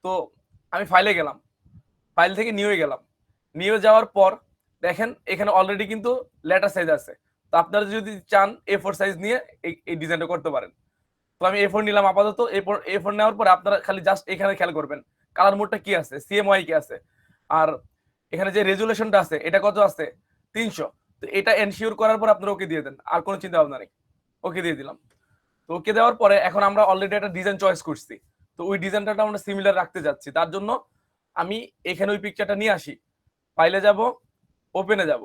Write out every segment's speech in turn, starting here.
তো আমি ফাইলে গেলাম, ফাইল থেকে নিউয়ে গেলাম, নিউয়ে যাওয়ার পর দেখেন এখানে অলরেডি কিন্তু লেটার সাইজ আছে। তো আপনারা যদি চান A4 সাইজ নিয়ে এই ডিজাইনটা করতে পারেন। তো আমি A4 নিলাম আপাতত। A4 নেওয়ার পরে আপনারা খালি জাস্ট এখানে খেয়াল করবেন কালার মোডটা কি আছে, CMYK কি আছে, আর এখানে যে রেজুলেশনটা আছে এটা কত আছে, 300। তো এটা এনশিওর করার পর আপনারা ওকে দিয়ে দেন, আর কোনো চিন্তা ভাবনা নেই। ওকে দিয়ে দিলাম। তো ওকে দেওয়ার পরে এখন আমরা অলরেডি একটা ডিজাইন চয়েস করছি। তো ওই ডিজাইনটা আমরা সিমিলার রাখতে যাচ্ছি, তার জন্য আমি এখানে ওই পিকচারটা নিয়ে আসি, ফাইলে যাব, ওপেনে যাব।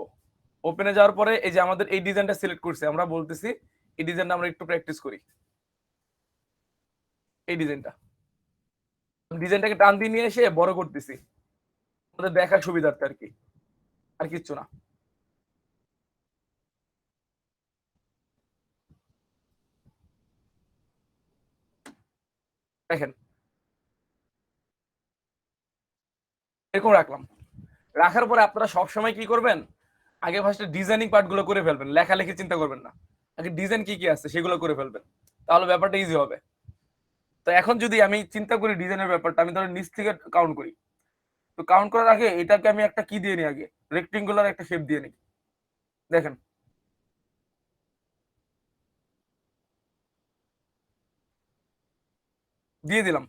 ওপেনে যাওয়ার পরে এই যে আমাদের এই ডিজাইনটা সিলেক্ট করছি, আমরা বলতেছি এই ডিজাইনটা আমরা একটু প্র্যাকটিস করি। এই ডিজাইনটাকে টান দিয়ে নিয়ে এসে বড় করতেছি আমাদের দেখার সুবিধার্থে আর কি, আর কিচ্ছু না। দেখেন এরকম রাখলাম। রাখার পরে আপনারা সবসময় কি করবেন, আগে ফার্স্টে ডিজাইনিং পার্ট গুলো করে ফেলবেন, লেখালেখি চিন্তা করবেন না, আগে ডিজাইন কি কি আছে সেগুলো করে ফেলবেন, তাহলে ব্যাপারটা ইজি হবে। তো এখন যদি আমি চিন্তা করি ডিজাইনের ব্যাপারটা, আমি ধরো নিচ থেকে কাউন্ট করি। তো কাউন্ট করার আগে এটাকে আমি একটা কি দিয়ে নিই, আগে রেক্টেঙ্গুলার একটা শেপ দিয়ে নিই। দেখেন দিয়ে দিলাম।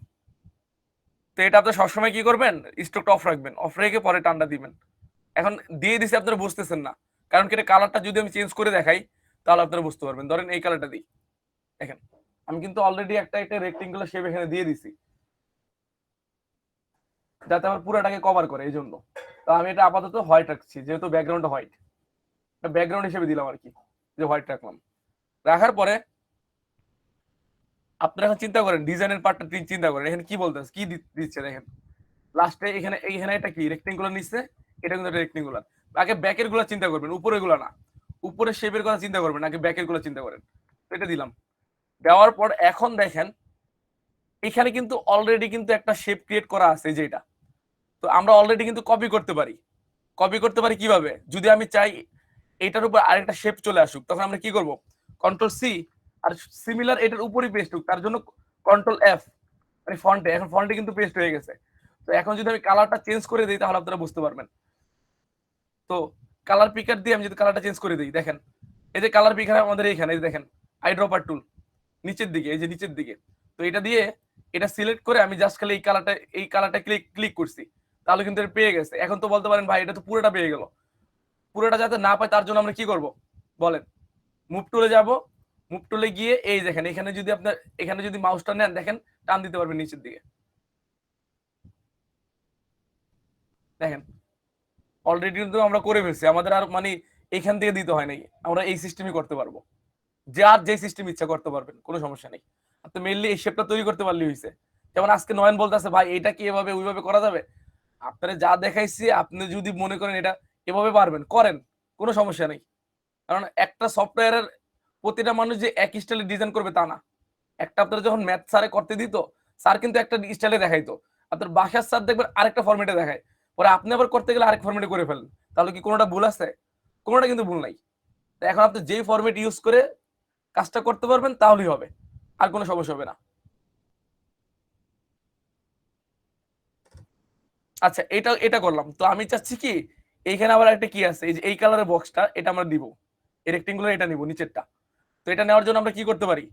তো এটা আপনার সবসময় কি করবেন, স্টকটা অফ রাখবেন, অফ রেখে পরে টানটা দিবেন। এখন দিয়ে দিছি আপনারা বুঝতেছেন না, কারণ কি এটা কালারটা যদি আমি চেঞ্জ করে দেখাই তাহলে আপনারা বুঝতে পারবেন। ধরেন এই কালারটা দিই, দেখেন আমি কিন্তু অলরেডি একটা রেক্টেঙ্গুলার শেপ এখানে দিয়ে দিছি, যাতে আমার পুরোটাকে কভার করে, এই জন্য। তো আমি এটা আপাতত হোয়াইট রাখছি, যেহেতু ব্যাকগ্রাউন্ডটা হোয়াইট, ব্যাকগ্রাউন্ড হিসেবে দিলাম আর কি, যে হোয়াইট রাখলাম। রাখার পরে আপনারা এখন চিন্তা করেন ডিজাইনের পার্টটা চিন্তা করেন, এখানে কি বলতেছে, কি দিচ্ছে দেখেন। লাস্টে এখানে এইখানে এটা কি রেক্টেঙ্গুলার নিচ্ছে, এটা কিন্তু একটা রেক্টেঙ্গুলার। আগে ব্যাকের গুলা চিন্তা করবেন, উপরের গুলা না। উপরের শেপের কথা চিন্তা করবেন, আগে ব্যাকের গুলা চিন্তা করেন। এটা দিলাম। দেওয়ার পর এখন দেখেন এখানে কিন্তু অলরেডি কিন্তু একটা শেপ ক্রিয়েট করা আছে, যেটা। তো আমরা অলরেডি কিন্তু কপি করতে পারি। কপি করতে পারি কিভাবে, যদি আমি চাই এটার উপর আরেকটা শেপ চলে আসুক, তখন আমরা কি করব, কন্ট্রোল C, আর সিমিলার এটার উপরই পেস্ট হোক, তার জন্য কন্ট্রোল F, মানে ফন্টে, এখন ফন্টে কিন্তু পেস্ট হয়ে গেছে। তো এখন যদি আমি কালারটা চেঞ্জ করে দিই তাহলে আপনারা বুঝতে পারবেন। তো কালার পিকার দিয়ে আমি যদি কালারটা চেঞ্জ করে দিই, দেখেন এই যে কালার পিকার আমাদের এইখানে, এই দেখেন আইড্রপার টুল নিচের দিকে, এই যে নিচের দিকে। তো এটা দিয়ে এটা সিলেক্ট করে আমি জাস্ট খালি এই কালারটা ক্লিক ক্লিক করছি, তাহলে কিন্তু এটা পেয়ে গেছে। এখন তো বলতে পারেন ভাই এটা তো পুরোটা পেয়ে গেল। পুরোটা যাতে না পায় তার জন্য আমরা কি করব বলেন, মুভ টুলে যাব। মুভ টুলে গিয়ে এই দেখেন এখানে যদি আপনার এখানে যদি মাউসটা নেন, দেখেন টান দিতে পারবেন নিচের দিকে, দেখেন অলরেডি কিন্তু আমরা করে ফেলছি। আমাদের আর মানে এইখান থেকে দিতে হয় নাই, আমরা এই সিস্টেমই করতে পারবো। যে আর যে সিস্টেম ইচ্ছা করতে পারবেন, কোনো সমস্যা নেই। আপনি মেইনলি এই শেপটা তৈরি করতে পারলেই হয়েছে। যেমন আজকে নয়ন বলতেছে ভাই এটা কি এভাবে ওইভাবে করা যাবে, আপনারা যা দেখাইছি আপনি যদি মনে করেন এটা এভাবে পারবেন করেন, কোনো সমস্যা নেই। কারণ একটা সফটওয়্যারের প্রতিটা মানুষ যে এক স্টাইলে ডিজাইন করবে তা না। একটা আপনার যখন ম্যাথ স্যারে করতে দিত, স্যার কিন্তু একটা স্টাইলে দেখাইতো, আপনার বাসার স্যার দেখবেন আরেকটা ফরম্যাটে দেখায়, পরে আপনি আবার করতে গেলে আরেক ফরম্যাটে করে ফেলেন। তাহলে কি কোনোটা ভুল আছে? কোনোটা কিন্তু ভুল নাই। তো এখন আপনি যেই ফরম্যাট ইউজ করে কাজটা করতে পারবেন তাহলেই হবে, আর কোনো সমস্যা হবে না। আচ্ছা এটা এটা করলাম। তো আমি চাচ্ছি কি এইখানে আবার একটা কি আছে, এই যে এই কালারের বক্সটা এটা আমরা দিব, এই রেক্টেঙ্গুলার এটা নিব নিচেরটা। তো এটা নেওয়ার জন্য আমরা কি করতে পারি,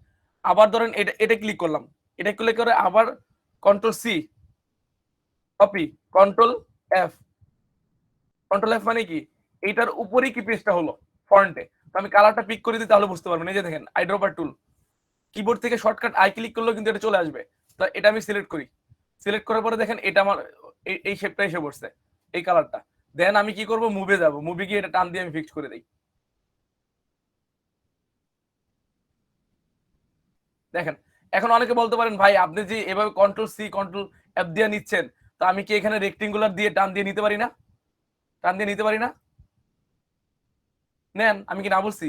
আবার ধরেন এটা এটা ক্লিক করলাম, এটা ক্লিক করে আবার control C, copy, control F। Control F মানে কি, এইটার উপরেই কি পেজটা হলো ফন্টে। তো আমি কালারটা পিক করে দিই তাহলে বুঝতে পারবেন। এই যে দেখেন আইড্রপার টুল, কিবোর্ড থেকে শর্টকাট আই ক্লিক করলেও কিন্তু এটা চলে আসবে। তো এটা আমি সিলেক্ট করি, সিলেক্ট করার পরে দেখেন এটা আমার এই শেপটা এসে পড়ছে, এই কালারটা। দেন আমি কি করব, মুভে যাব, মুভে গিয়ে এটা টান দিয়ে আমি ফিক্স করে দিই। দেখেন এখন অনেকে বলতে পারেন ভাই আপনি যে এভাবে কন্ট্রোল C, কন্ট্রোল F দিয়ে নিচ্ছেন, তো আমি কি এখানে রেক্টেঙ্গুলার দিয়ে টান দিয়ে নিতে পারি না? টান দিয়ে নিতে পারি না? নেন, আমি কি না বলছি?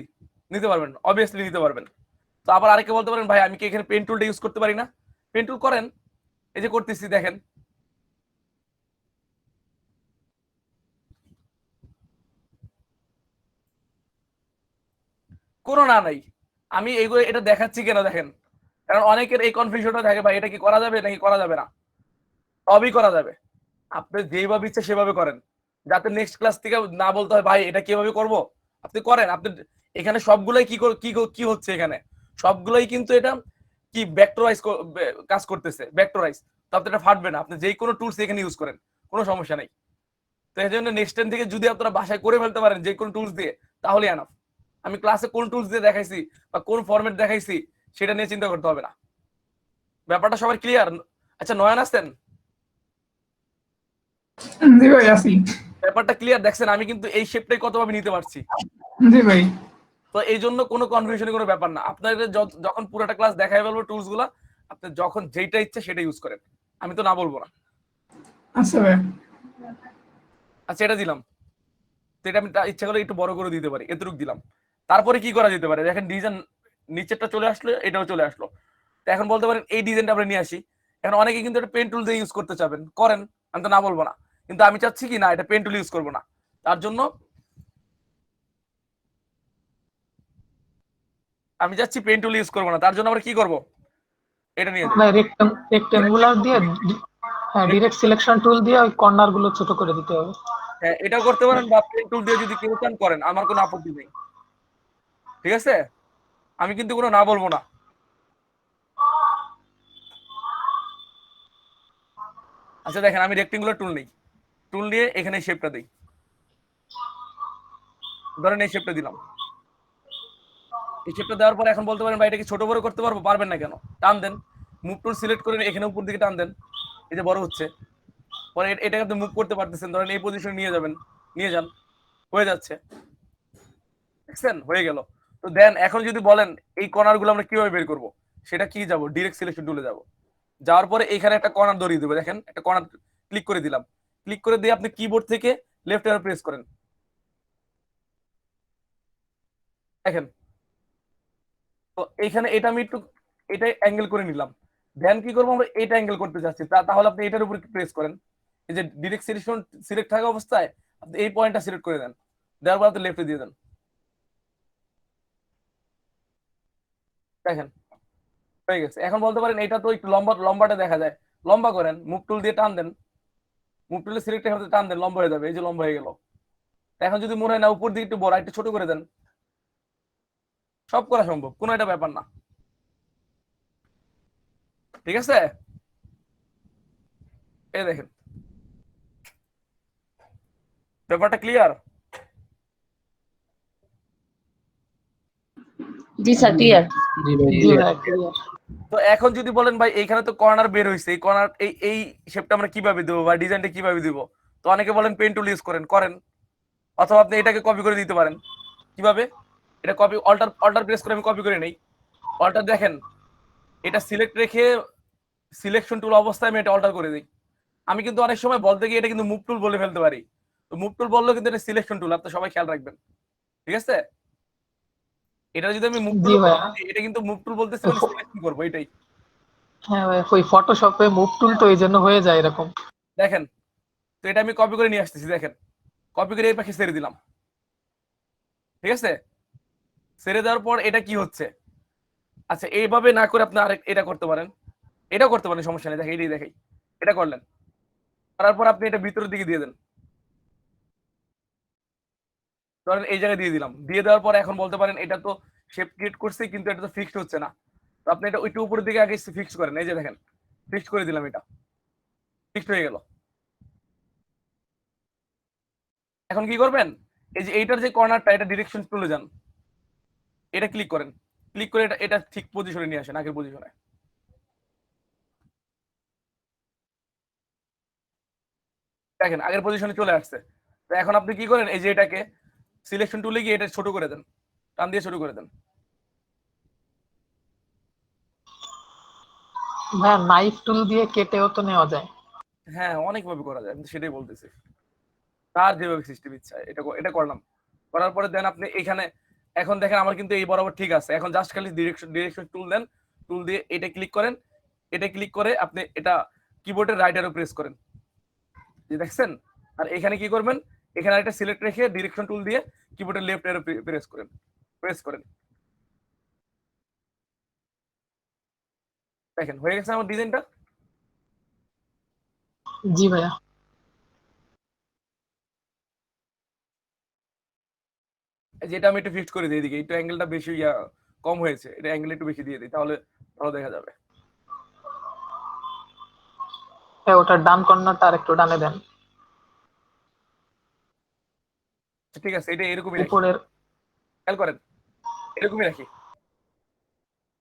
নিতে পারবেন, অবভিয়াসলি নিতে পারবেন। তো আবার আরেকে বলতে পারেন ভাই আমি কি এখানে পেন টুলটা ইউজ করতে পারি না? পেন টুল করেন, এই যে করতেছি দেখেন। কোনো না নাই, আমি এইগুলো এটা দেখাচ্ছি কেন দেখেন, কারণ অনেকের এই কনফিউশনটা থাকে ভাই এটা কি করা যাবে নাকি করা যাবে না। সবই করা যাবে। আপনি যেভাবে ইচ্ছা সেভাবে করেন। যাতে নেক্সট ক্লাস থেকে না বলতে হয় ভাই এটা কিভাবে করব? আপনি করেন। আপনি এখানে সবগুলাই কি হচ্ছে এখানে? সবগুলাই কিন্তু এটা কি ভেক্টরাইজ কাজ করতেছে। ভেক্টরাইজ। তো আপনি এটা ফাটবে না। আপনি যেকোনো টুলস এখানে ইউজ করেন। কোনো সমস্যা নাই। তো এজন্য নেক্সট টাইম থেকে যদি আপনারা বাসায় করে ফেলতে পারেন যেকোনো টুলস দিয়ে তাহলে এনাফ। আমি ক্লাসে কোন টুলস দিয়ে দেখাইছি বা কোন ফরম্যাট দেখাইছি সেটা নিয়ে চিন্তা করতে হবে না। ব্যাপারটা সবার ক্লিয়ার? আচ্ছা নয়ন আছেন? জি ভাই আছি। ব্যাপারটা ক্লিয়ার দেখছেন আমি কিন্তু এই শেপটাই কতভাবে নিতে পারছি। জি ভাই। তো এই জন্য কোনো কনফিউশনের কোনো ব্যাপার না। আপনাদের যখন পুরোটা ক্লাস দেখাই ফেলবো টুলস গুলা আপনি যখন যেইটা ইচ্ছে সেটা ইউজ করেন। আমি তো না বলবো না। আচ্ছা ভাই। আচ্ছা এটা দিলাম। তো এটা আমি ইচ্ছা করলে একটু বড় করে দিতে পারি। এতটুকু দিলাম। তারপরে কি করা যেতে পারে? দেখেন ডিজাইন নিচেরটা চলে আসলো, এটাও চলে আসলো। তো এখন বলতে পারেন এই ডিজাইনটা আমরা নিয়ে আসি। এখন অনেকে কিন্তু এটা পেন টুল দিয়ে ইউজ করতে চাবেন। করেন। আমি তো না বলবো না। কিন্তু আমি চাচ্ছি কি না এটা পেন টুল ইউজ করবো না। তার জন্য আমি চাচ্ছি পেন টুল ইউজ করবো না। তার জন্য আমরা কি করব? এটা নিয়ে যাই। ভাই রেক্টেঙ্গুলার দিয়ে হ্যাঁ ডিরেক্ট সিলেকশন টুল দিয়ে ওই কর্নার গুলো ছোট করে দিতে হবে। হ্যাঁ এটাও করতে পারেন বা পেন টুল দিয়ে যদি কেউ চান করেন। আমার কোনো আপত্তি নেই। ঠিক আছে? আমি কিন্তু কোনো না বলবো না। আচ্ছা দেখেন আমি রেক্টেঙ্গুলার টুল নেই। টুল নিয়ে এখানে শেপটা দেই। ধরেন এই শেপটা দিলাম। এই শেপটা দেওয়ার পর এখন বলতে পারেন ভাই এটা কি ছোট বড় করতে পারবো? পারবেন না কেন? টান দেন। মুভ টুল সিলেক্ট করে এখানে উপর দিকে টান দেন। এই যে বড় হচ্ছে। পরে এটাকে আপনি মুভ করতে পারতেছেন। ধরেন এই পজিশনে নিয়ে যাবেন। নিয়ে যান। হয়ে যাচ্ছে। দেখছেন? হয়ে গেল। তো দেন এখন যদি বলেন এই কর্নার গুলো আমরা কিভাবে বের করব? সেটা কি যাব? ডিরেক্ট সিলেকশন টুলে যাব। যাওয়ার পরে এখানে একটা কর্নার ধরিয়ে দেবো। দেখেন একটা কর্নার ক্লিক করে দিলাম। ক্লিক করে দিয়ে আপনি কিবোর্ড থেকে লেফট অ্যারো প্রেস করেন। দেখেন তো এইখানে এটা আমি একটু এটা অ্যাঙ্গেল করে নিলাম। দেন কি করবো আমরা এটা অ্যাঙ্গেল করতে চাচ্ছি তাহলে আপনি এটার উপর প্রেস করেন। এই যে ডিরেক্ট সিলেকশন সিলেক্ট থাকা অবস্থায় আপনি এই পয়েন্টটা সিলেক্ট করে দেন। দেওয়ার পর আপনি লেফটে দিয়ে দেন। দেখেন হয়ে গেছে। এখন বলতে পারেন এটা তো একটু লম্বাটা দেখা যায়। লম্বা করেন মুভ টুল দিয়ে টান দেন। মুভ টুলে সিলেক্ট হতে টান দেন লম্বা হয়ে যাবে। এই যে লম্বা হয়ে গেল। এখন যদি মনে হয় না উপর দিকে একটু বড় একটু ছোট করে দেন। সব করা সম্ভব। কোনো একটা ব্যাপার না। ঠিক আছে? এই দেখেন ব্যাপারটা ক্লিয়ার? জি স্যার ক্লিয়ার। জি ভাই ক্লিয়ার। তো এখন যদি বলেন ভাই এইখানে তো কর্নার বের হয়েছে এই কর্নার এই শেপটা আমরা কিভাবে দেবো বা ডিজাইনটা কিভাবে দিব? তো অনেকে বলেন পেন টুল ইউজ করেন। অথবা আপনি এটাকে কপি করে দিতে পারেন। কিভাবে? এটা কপি অল্টার প্রেস করে আমি কপি করে নেই। অল্টার দেখেন এটা সিলেক্ট রেখে সিলেকশন টুল অবস্থায় আমি এটা অল্টার করে দিই। আমি কিন্তু অনেক সময় বলতে গিয়ে এটা কিন্তু মুভ টুল বলে ফেলতে পারি। তো মুভ টুল বললেও কিন্তু এটা সিলেকশন টুল। আপনি সবাই খেয়াল রাখবেন। ঠিক আছে? এটা যদি আমি মুভ টুল জি ভাই। এটা কিন্তু মুভ টুল বলতেছি মানে সিলেকশন করবো এটাই। হ্যাঁ ভাই ওই ফটোশপে মুভ টুল তো এই জন্য হয়ে যায় এরকম। দেখেন তো এটা আমি কপি করে নিয়ে আসতেছি। দেখেন কপি করে এই পাশে ছেড়ে দিলাম। ঠিক আছে? ছেড়ে দেওয়ার পর এটা কি হচ্ছে? আচ্ছা এইভাবে না করে আপনি আরেক এটা করতে পারেন। এটাও করতে পারেন সমস্যা নেই। দেখেন এটাই দেখাই। এটা করলেন। করার পর আপনি এটা ভিতরের দিকে দিয়ে দেন। ধরেন এই জায়গায় দিয়ে দিলাম। দিয়ে দেওয়ার পর এখন বলতে পারেন এটা তো শেপ ক্রিয়েট করছি কিন্তু এটা তো ফিক্সড হচ্ছে না। তো আপনি এটা একটু উপরের দিকে আগে ফিক্স করেন। এই যে দেখেন ফিক্সড করে দিলাম এটা। ফিক্সড হয়ে গেল। এখন কি করবেন? এই যে এইটার যে কর্নারটা এটা ডিরেকশন টুলে যান। এটা ক্লিক করেন। ক্লিক করে এটা ঠিক পজিশনে নিয়ে আসেন আগের পজিশনে। দেখেন আগের পজিশনে চলে আসছে। তো এখন আপনি কি করেন? এই যে এটাকে সিলেকশন টুলে গিয়ে এটা ছোট করে দেন। টান দিয়ে ছোট করে দেন। ভাই নাইফ টুল দিয়ে কেটেও তো নেওয়া যায়। হ্যাঁ অনেকভাবে করা যায়। আমি তো সেটাই বলতেছি। তার যেভাবে সিস্টেম ইচ্ছা এটা করলাম। করার পরে দেন আপনি এখানে এখন দেখেন আমার কিন্তু এই বরাবর ঠিক আছে। এখন জাস্ট খালি ডিরেকশন টুল দেন। টুল দিয়ে এটা ক্লিক করেন। এটা ক্লিক করে আপনি এটা কিবোর্ডের রাইট অ্যারো প্রেস করেন। যে দেখছেন? আর এখানে কি করবেন? এখানে একটা সিলেক্ট রেখে ডিরেকশন টুল দিয়ে কিবোর্ডের লেফট অ্যারো প্রেস করেন। প্রেস করেন। দেখেন হয়ে গেছে আমার ডিজাইনটা। জি ভাইয়া। যেটা আমি একটু ফিক্সড করে দিই এদিকে, একটু অ্যাঙ্গেলটা বেশি কম হয়েছে, এটা অ্যাঙ্গেল একটু বেশি দিয়ে দিই, তাহলে ভালো দেখা যাবে। হ্যাঁ, ওটার ডান কর্নারটা আর একটু ডানে দেন। আচ্ছা, ঠিক আছে, এটা এরকমই রাখি, উপরের খেয়াল করেন, এরকমই রাখি।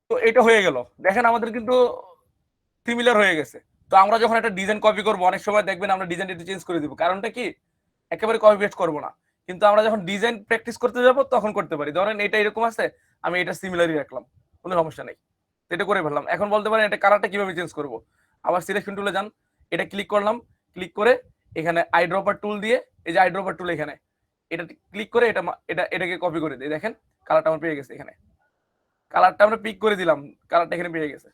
তো এটা হয়ে গেল, দেখেন আমাদের কিন্তু সিমিলার হয়ে গেছে। তো আমরা যখন একটা ডিজাইন কপি করবো, অনেক সময় দেখবেন আমরা ডিজাইনটা একটু চেঞ্জ করে দিব, কারণটা কি, একেবারে কপি পেস্ট করবো না, কিন্তু আমরা যখন ডিজাইন প্র্যাকটিস করতে যাবো তখন করতে পারি। ধরেন এটা এরকম আছে, আমি এটা সিমিলারই রাখলাম, কোনো সমস্যা নেই, তো এটা করে ফেললাম। এখন বলতে পারেন এটা কালারটা কিভাবে চেঞ্জ করবো। আবার সিলেকশন টুলে যান, এটা ক্লিক করলাম, ক্লিক করে এখানে আই ড্রপার টুল দিয়ে, এই যে আই ড্রপার টুল এখানে, এটা ক্লিক করে এটাকে কপি করে দিই, দেখেন কালারটা আমার পেয়ে গেছে। এখানে কালারটা আমরা পিক করে দিলাম, কালারটা এখানে পেয়ে গেছে।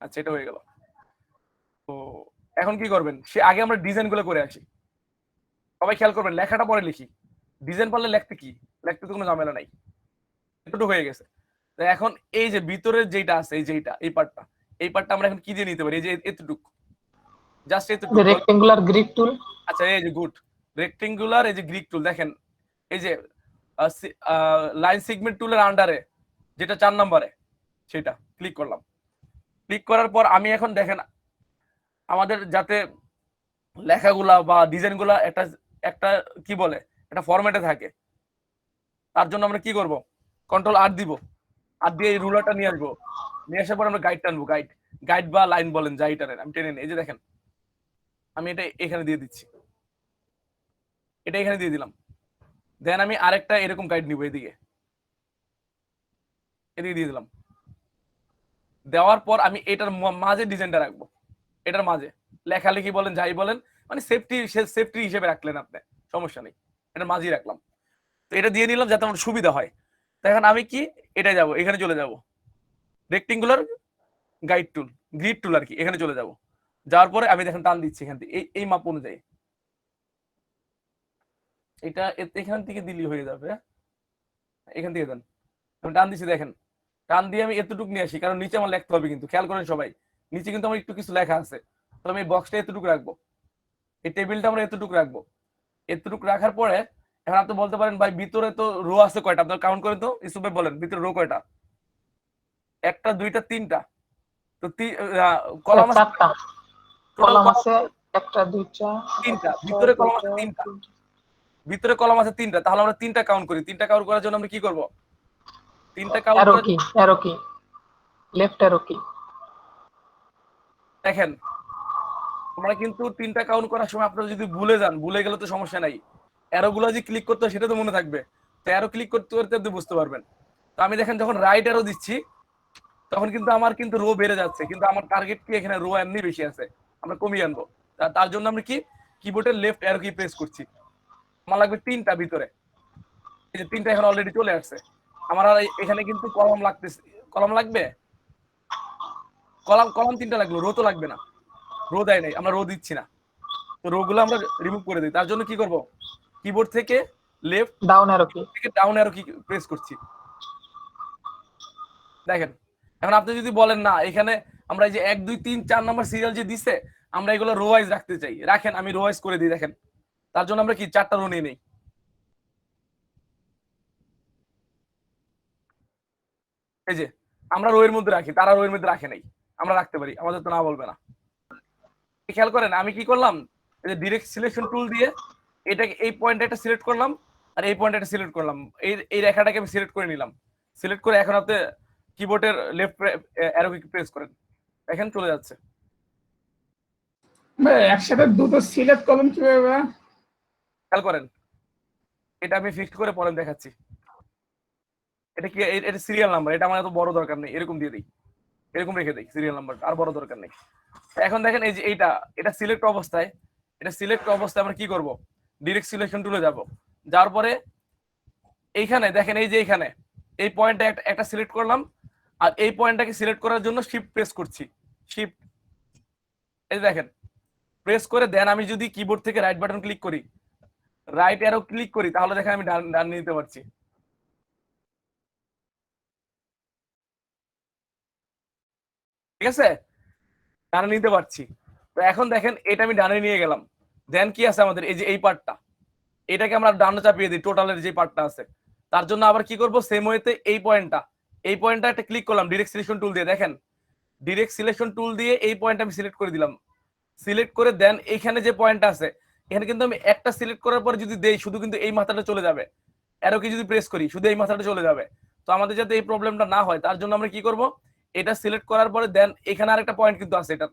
আচ্ছা, এটা হয়ে গেল। তো এখন কি করবেন, সে আগে আমরা ডিজাইন গুলো করে আসি। সবাই খেয়াল করবেন, লেখাটা পরে লিখি, ডিজাইন পারলে লিখতে কি, লিখতে তো কোনো ঝামেলা নাই। এতটুকু হয়ে গেছে। তো এখন এই যে ভিতরের যেটা আছে, এই পার্টটা আমরা এখন কি দিয়ে নিতে পারি, এই যে এতটুকু, জাস্ট এতটুকু। রেক্টেঙ্গুলার গ্রিড টুল। আচ্ছা, এই যে গুড, রেক্টেঙ্গুলার এই যে গ্রিক টুল, দেখেন এই যে লাইন সেগমেন্ট টুলের আন্ডারে যেটা 4 নম্বরে, সেটা ক্লিক করলাম। ক্লিক করার পর আমি এখন দেখেন আমাদের যাতে লেখাগুলা বা ডিজাইনগুলা একটা একটা কি বলে, একটা ফরম্যাটে থাকে, তার জন্য আমরা কি করব, কন্ট্রোল আর দিব, আর দিয়ে এই রুলারটা নিয়ে আসবো, নিয়ে আসার পর আমরা গাইড টানবো, গাইড গাইড বা লাইন বলেন, যাই টানেন, আমি টেনে নিই। এই যে দেখেন আমি এটা এখানে দিয়ে দিচ্ছি, এটা এখানে দিয়ে দিলাম। দেন আমি আরেকটা এরকম গাইড নিব, এদিকে এদিকে দিয়ে দিলাম। দেওয়ার পর আমি এটার মাঝে ডিজাইনটা রাখবো, এটার মাঝে লেখালেখি বলেন যাই বলেন, মানে সেফটি হিসেবে রাখলেন আপনি, সমস্যা নেই, এটার মাঝেই রাখলাম। তো এটা দিয়ে নিলাম যাতে আমার সুবিধা হয়। তো এখন আমি কি, এটা যাব, এখানে চলে যাব, রেক্টেঙ্গুলার গাইড টুল, গ্রিড টুল আর কি, এখানে চলে যাব। যাওয়ার পরে আমি দেখেন টান দিচ্ছি এখান থেকে, এই মাপ অনুযায়ী, এটা এখান থেকে দিলি হয়ে যাবে, এখান থেকে দেন, আমি টান দিচ্ছি দেখেন, টান দিয়ে আমি এতটুকু নিয়ে আসি, কারণ নিচে আমার লিখতে হবে, কিন্তু খেয়াল করেন সবাই, নিচে কিন্তু আমার একটু কিছু লেখা আছে, তো আমি এই বক্সটা এতটুকু রাখবো, এই টেবিলটা আমরা এতটুকু রাখবো। এতটুকু রাখার পরে এখন আপনি বলতে পারেন ভাই ভিতরে তো রো আছে কয়টা, আপনার কাউন্ট করেন তো, ইসুফ ভাই বলেন ভিতরে রো কয়টা, একটা দুইটা তিনটা, তো কলাম আছে, চারটা টোটাল কলাম কলাম আছে, একটা দুইটা তিনটা, একটা ভিতরে কলাম আছে দুইটা তিনটা, তিনটা। ভিতরে কলাম আছে তিনটা, তাহলে আমরা তিনটা কাউন্ট করি, তিনটা কাউন্ট করার জন্য আমরা কি করব, তিনটা কাউন্ট অ্যারো করার কি, জন্য অ্যারো কি, লেফট অ্যারো কি। দেখেন আমরা কিন্তু তিনটা কাউন্ট করার সময় আপনারা যদি ভুলে যান, ভুলে গেলে তো সমস্যা নাই, অ্যারো গুলো যে ক্লিক করতে হয় সেটা তো মনে থাকবে, তো অ্যারো ক্লিক করতে করতে আপনি বুঝতে পারবেন। তো আমি দেখেন যখন রাইট অ্যারো দিচ্ছি, তখন কিন্তু আমার কিন্তু রো বেড়ে যাচ্ছে, কিন্তু আমার টার্গেট কি, এখানে রো এমনি বেশি আছে, আমরা কমিয়ে আনবো। তার জন্য আমরা কি, কিবোর্ডের লেফট অ্যারো কি প্রেস করছি, আমার লাগবে তিনটা ভিতরে, এই যে তিনটা এখন অলরেডি চলে আসছে। আমার আর এখানে কিন্তু কলাম লাগতেছে, কলাম লাগবে, কলাম কলাম তিনটা লাগলো, রো তো লাগবে না, রো দেয় নাই, আমরা রো দিচ্ছি না, তো রো গুলো আমরা রিমুভ করে দিই। তার জন্য কি করব, কিবোর্ড থেকে লেফট ডাউন অ্যারো কি। থেকে ডাউন অ্যারো কি প্রেস করছি, দেখেন। এখন আপনি যদি বলেন না এখানে আমরা এই যে 1 2 3 4 নাম্বার সিরিয়াল যে দিছে, আমরা এগুলো রো ওয়াইজ রাখতে চাই, রাখেন, আমি রো ওয়াইজ করে দিই, দেখেন। তার জন্য আমরা কি চারটা রো নিয়ে নেই, এই যে আমরা রো এর মধ্যে রাখি, তারা রো এর মধ্যে রাখে নাই, আমরা রাখতে পারি, আমাদের তো না বলবে না। খেয়াল করেন আমি কি করলাম, এই যে ডিরেক্ট সিলেকশন টুল দিয়ে এটাকে এই পয়েন্ট একটা সিলেক্ট করলাম, আর এই পয়েন্ট একটা সিলেক্ট করলাম, এই রেখাটাকে আমি সিলেক্ট করে নিলাম। সিলেক্ট করে এখন আপনি কিবোর্ডের লেফট অ্যারো কি প্রেস করেন, দেখেন চলে যাচ্ছে। ভাই একসাথে দুটো সিলেক্ট করবেন কিভাবে ভাই? খেয়াল করেন, এটা আমি ফিক্সড করে পরে দেখাচ্ছি। এটা কি, এটা সিরিয়াল নাম্বার, এটা আমার এত বড় দরকার নেই, এরকম দিয়ে দিই, এরকম রেখে দিই সিরিয়াল নাম্বারটা, আর বড় দরকার নেই। এখন দেখেন এই যে এটা সিলেক্ট অবস্থায়, এটা সিলেক্ট অবস্থায় আমরা কি করব, ডিরেক্ট সিলেকশন টুলে যাব, যাওয়ার পরে এইখানে দেখেন, এই যে এইখানে এই পয়েন্টটা একটা সিলেক্ট করলাম, আর এই পয়েন্টটাকে সিলেক্ট করার জন্য শিফট প্রেস করছি, শিফট, এই দেখেন প্রেস করে দেন, আমি যদি কিবোর্ড থেকে রাইট বাটন ক্লিক করি, রাইট অ্যারো ক্লিক করি, তাহলে দেখেন আমি ডান ডান নিতে পারছি, ঠিক আছে, ডান নিতে পারছি। তো এখন দেখেন এটা আমি ডানে নিয়ে গেলাম, দেন কি আছে আমাদের এই যে এই পার্টটা, এটাকে আমরা ডানে চাপিয়ে দিই টোটালের যে পার্টটা আছে। তার জন্য আবার কি করব, সেম ওয়েতে এই পয়েন্টটা একটা ক্লিক করলাম ডিরেক্ট সিলেকশন টুল দিয়ে। দেখেন ডিরেক্ট সিলেকশন টুল দিয়ে এই পয়েন্ট আমি সিলেক্ট করে দিলাম। সিলেক্ট করে দেন এইখানে যে পয়েন্টটা আছে, এখানে কিন্তু আমি একটা সিলেক্ট করার পর যদি দেই শুধু কিন্তু এই মাথাটা চলে যাবে, অ্যারো কি যদি প্রেস করি শুধু এই মাথাটা চলে যাবে। তো আমাদের যাতে এই প্রবলেমটা না হয় তার জন্য আমরা কি করব, এটা সিলেক্ট করার পরে দেন এখানে আরেকটা পয়েন্ট কিন্তু আছে, এটা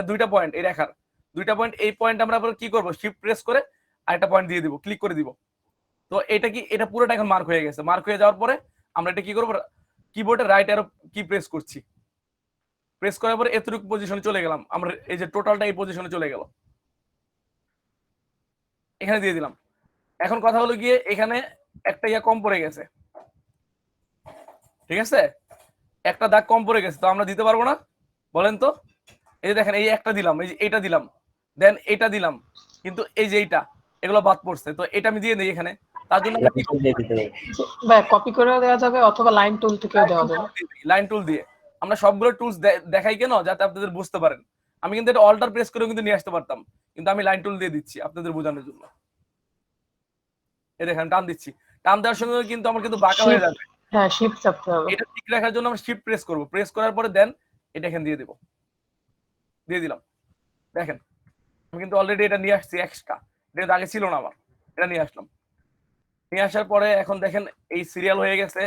দুইটা পয়েন্ট, এই রেখার দুইটা পয়েন্ট, এই পয়েন্ট আমরা আবার কি করব, শিফট প্রেস করে আরেকটা পয়েন্ট দিয়ে দিব, ক্লিক করে দিব। তো এটা কি, এটা পুরোটা এখন মার্ক হয়ে গেছে। মার্ক হয়ে যাওয়ার পরে আমরা এটা কি করব, কিবোর্ডে রাইট অ্যারো কি প্রেস করছি, প্রেস করার পরে এতটুকু পজিশনে চলে গেলাম আমরা, এই যে টোটালটা এই পজিশনে চলে গেল, এখানে দিয়ে দিলাম। এখন কথা হলো গিয়ে এখানে একটা ইয়া কম পড়ে গেছে, ঠিক আছে, একটা দাগ কম পড়ে গেছে, তো আমরা দিতে পারবো না, বলেন তো। এই যে দেখেন এই একটা দিলাম, এই যে এইটা দিলাম, দেন এটা দিলাম, কিন্তু এই যে এইটা, এগুলো বাদ পড়ছে, তো এটা আমি দিয়ে দিই এখানে। তার জন্য আমরা কি করব, ভাই কপি করে দেওয়া যাবে অথবা লাইন টুল থেকেও দেওয়া যাবে। লাইন টুল দিয়ে আমরা সবগুলো টুলস দেখাই কেন, যাতে আপনাদের বুঝতে পারেন। আমি কিন্তু এটা অল্টার প্রেস করেও কিন্তু নিয়ে আসতে পারতাম, কিন্তু আমি লাইন টুল দিয়ে দিচ্ছি আপনাদের বোঝানোর জন্য। এই দেখেন টান দিচ্ছি, টান দেওয়ার সঙ্গে কিন্তু আমার কিন্তু বাঁকা হয়ে যাবে। হ্যাঁ শিফট চাপতে হবে। এটা ঠিক রাখার জন্য আমরা শিফট প্রেস করব, প্রেস করার পরে দেন এটা এখানে দিয়ে দেব, দিয়ে দিলাম। দেখেন আমি কিন্তু অলরেডি এটা নিয়ে আসছি এক্সট্রা, এটা আগে ছিল না আমার, এটা নিয়ে আসলাম। নিয়ে আসার পরে এখন দেখেন এই সিরিয়াল হয়ে গেছে,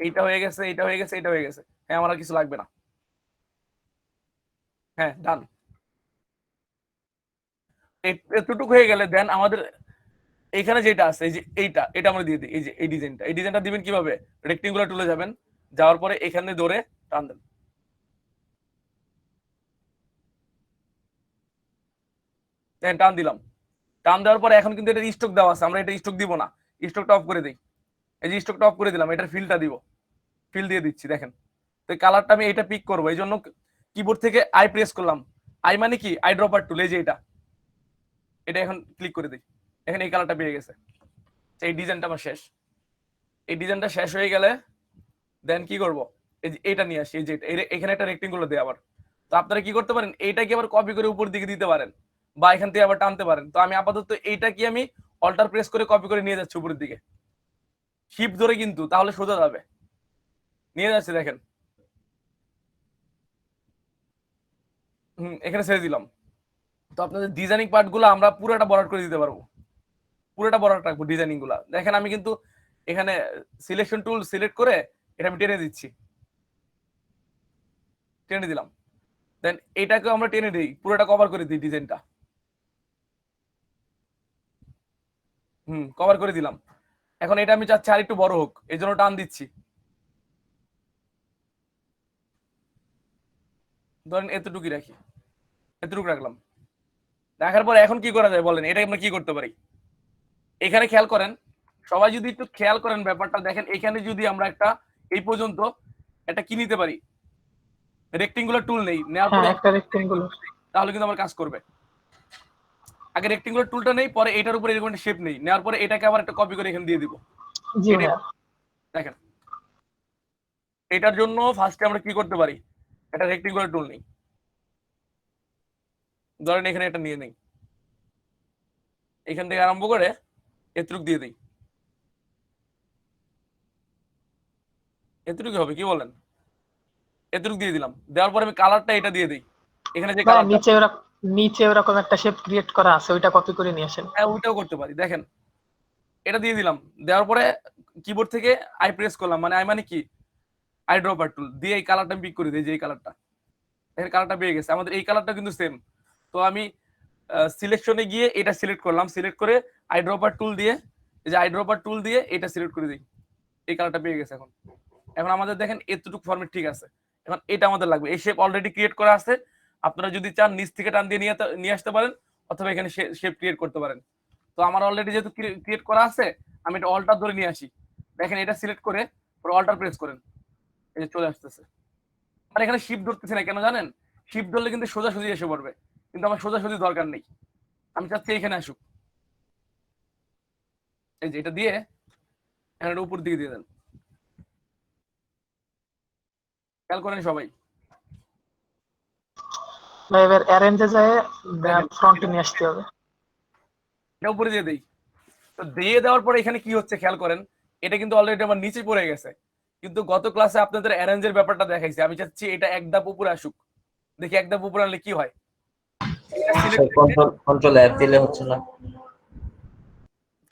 এইটা হয়ে গেছে, এইটা হয়ে গেছে, এটা হয়ে গেছে। হ্যাঁ আমার আর কিছু লাগবে না, হ্যাঁ ডান। এতটুকু হয়ে গেলে দেন আমাদের এখানে যেটা আছে, এই যে এটা আমরা দিয়ে দিই। এই যে এই ডিজাইনটা দিবেন কিভাবে, রেক্টেঙ্গুলার টুলে যাবেন, যাওয়ার পরে এখানে ধরে টান দেন, টান দিলাম। টান দেওয়ার পরে এখন কিন্তু এটা স্টক দেওয়া আছে, আমরা এটা স্টক দিব না, স্টকটা অফ করে দিই। এই যে স্টকটা অফ করে দিলাম, এটার ফিলটা দিব, ফিল দিয়ে দিচ্ছি। দেখেন তো কালারটা আমি এটা পিক করবো, এই জন্য কিবোর্ড থেকে আই প্রেস করলাম। আই মানে কি, আই ড্রপার টুল, এই যে এটা এখন ক্লিক করে দিই, এখানে এই কালারটা পেয়ে গেছে। এই ডিজাইনটা আমার শেষ। এই ডিজাইনটা শেষ হয়ে গেলে দেন কি করব, এই যে এটা নিয়ে আসি, এই যে এখানে একটা রেক্টেঙ্গুলার দেয় আবার। তো আপনারা কি করতে পারেন, এইটাকে আবার কপি করে উপর দিকে দিতে পারেন, বা এখান থেকে আবার টানতে পারেন। তো আমি আপাতত এইটা কি আমি অল্টার প্রেস করে কপি করে নিয়ে যাচ্ছি উপরের দিকে, শিফট ধরে, কিন্তু তাহলে সোজা যাবে, নিয়ে যাচ্ছে দেখেন। এখানে ছেড়ে দিলাম। তো আপনাদের ডিজাইনিং পার্ট গুলো আমরা পুরোটা বরাদ করে দিতে পারবো, পুরোটা বরাদ রাখবো ডিজাইনিং গুলা। দেখেন আমি কিন্তু এখানে সিলেকশন টুল সিলেক্ট করে এটা আমি টেনে দিচ্ছি, টেনে দিলাম। দেন এটাকে আমরা টেনে দিই, পুরোটা কভার করে দিই ডিজাইনটা। কভার করে দিলাম। এখন এটা আমি চাচ্ছি আর একটু বড় হোক, এই জন্য টান দিচ্ছি। ধরেন এতটুকুই রাখি, এতটুকু রাখলাম। রাখার পর এখন কি করা যায় বলেন, এটা আমরা কি করতে পারি। এখানে খেয়াল করেন, সবাই যদি একটু খেয়াল করেন ব্যাপারটা, দেখেন এখানে যদি আমরা একটা এই পর্যন্ত একটা কি নিতে পারি, রেক্টেঙ্গুলার টুল নেই, নেওয়ার পরে একটা রেক্টেঙ্গুলার, তাহলে কিন্তু আমার কাজ করবে। আগে রেক্টেঙ্গুলার টুলটা নেই, পরে এটার উপরে এরকম একটা শেপ নেই, নেওয়ার পরে এটাকে আবার একটা কপি করে এখানে দিয়ে দিব। জি ভাইয়া। দেখেন এটার জন্য ফার্স্টে আমরা কি করতে পারি, একটা রেক্টেঙ্গুলার টুল নেই, ধরেন এখানে এটা নিয়ে নেই, এখান থেকে আরম্ভ করে এতটুক দিয়ে দিই, এতটুকু হবে কি বলেন, এতটুকু দিয়ে দিলাম। দেওয়ার পরে আমি কালারটা এটা দিয়ে দিই, এখানে যে ভাইয়া কালারটা, নিচে ওরকম একটা শেপ ক্রিয়েট করা আছে, ওইটা কপি করে নিয়ে আসেন। হ্যাঁ ওইটাও করতে পারি। দেখেন এটা দিয়ে দিলাম, দেওয়ার পরে কিবোর্ড থেকে আই প্রেস করলাম, মানে আই মানে কি, আই ড্রপার টুল দিয়ে এই কালারটা পিক করে দিই, যে এই কালারটা, এর কালারটা পেয়ে গেছে আমাদের, এই কালারটা কিন্তু সেম। তো আমি সিলেকশনে গিয়ে এটা সিলেক্ট করলাম, সিলেক্ট করে আই ড্রপার টুল দিয়ে, এই যে আই ড্রপার টুল দিয়ে এটা সিলেক্ট করে দিই, এই কালারটা পেয়ে গেছে। এখন এখন আমাদের দেখেন এতটুকু ফরম্যাট ঠিক আছে। এখন এটা আমাদের লাগবে, এই শেপ অলরেডি ক্রিয়েট করা আছে, আপনারা যদি চান নিচ থেকে টান দিয়ে নিয়ে আসতে পারেন, অথবা এখানে শেপ ক্রিয়েট করতে পারেন। তো আমার অলরেডি যেহেতু ক্রিয়েট করা আছে, আমি এটা অল্টার ধরে নিয়ে আসি। দেখেন এটা সিলেক্ট করে পরে অল্টার প্রেস করেন, এই যে চলে আসতেছে। আর এখানে শিপ ধরতেছে না কেন জানেন, শিপ ধরলে কিন্তু সোজাসুজি এসে পড়বে, কিন্তু আমার সোজাসুজি দরকার নেই, আমি চাচ্ছি এখানে আসুক। এই যে এটা দিয়ে এখানে উপর দিকে দিয়ে দেন, খেয়াল করেন সবাই। এবার অ্যারেঞ্জে যায় ফ্রন্টে নিয়ে আসতে হবে। এটা উপরে দিয়ে দেই। তো দিয়ে দেওয়ার পরে এখানে কি হচ্ছে খেয়াল করেন, এটা কিন্তু অলরেডি আমার নিচে পড়ে গেছে। কিন্তু গত ক্লাসে আপনাদের অ্যারেঞ্জের ব্যাপারটা দেখাইছি, আমি চাচ্ছি এটা এক ধাপ উপরে আসুক। দেখি এক ধাপ উপরে আনলে কি হয়। এটা সিলেক্ট কন্ট্রোল এফ দিলে হচ্ছে না,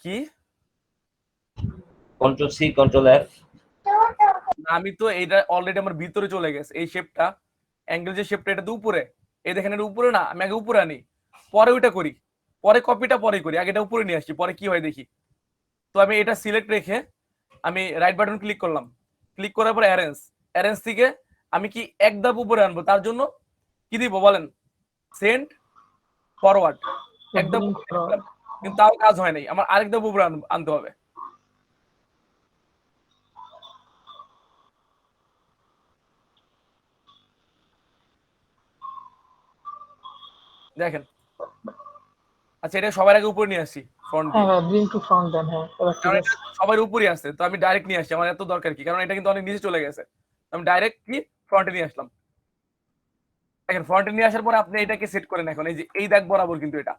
কি কন্ট্রোল সি কন্ট্রোল এফ। আমি তো এটা অলরেডি আমার ভিতরে চলে গেছে এই শেপটা, অ্যাঙ্গেল যে শেপটা এটা তো উপরে, এই দেখেন এটা উপরে না, আমি আগে উপরে আনি, পরে ওইটা করি, পরে কপিটা পরে করি, আগে এটা উপরে নিয়ে আসি, পরে কি হয় দেখি। তো আমি এটা সিলেক্ট রেখে আমি রাইট বাটন ক্লিক করলাম, ক্লিক করার পর অ্যারেঞ্জ, অ্যারেঞ্জ থেকে আমি কি এক ধাপ উপরে আনবো, তার জন্য কি দিব বলেন, সেন্ড ফরওয়ার্ড, এক ধাপ উপরে আনলাম। কিন্তু তাও কাজ হয় নাই, আমার আরেক ধাপ উপরে আনতে হবে। দেখেন, আচ্ছা এটা সবার আগে উপরে নিয়ে আসি ফ্রন্ট দিয়ে, হ্যাঁ ব্রিং টু ফ্রন্ট দেন, হ্যাঁ এবার ঠিক কারণ আছে। এটা সবার উপরে আছে, তো আমি ডাইরেক্ট নিয়ে আসছি, আমার এত দরকার কি, কারণ এটা কিন্তু অনেক নিচে চলে গেছে, আমি ডাইরেক্ট কি ফ্রন্টে নিয়ে আসলাম। দেখেন ফ্রন্টে নিয়ে আসার পর আপনি এটাকে সেট করেন, এখন এই যে এই দাগ বরাবর, কিন্তু এটা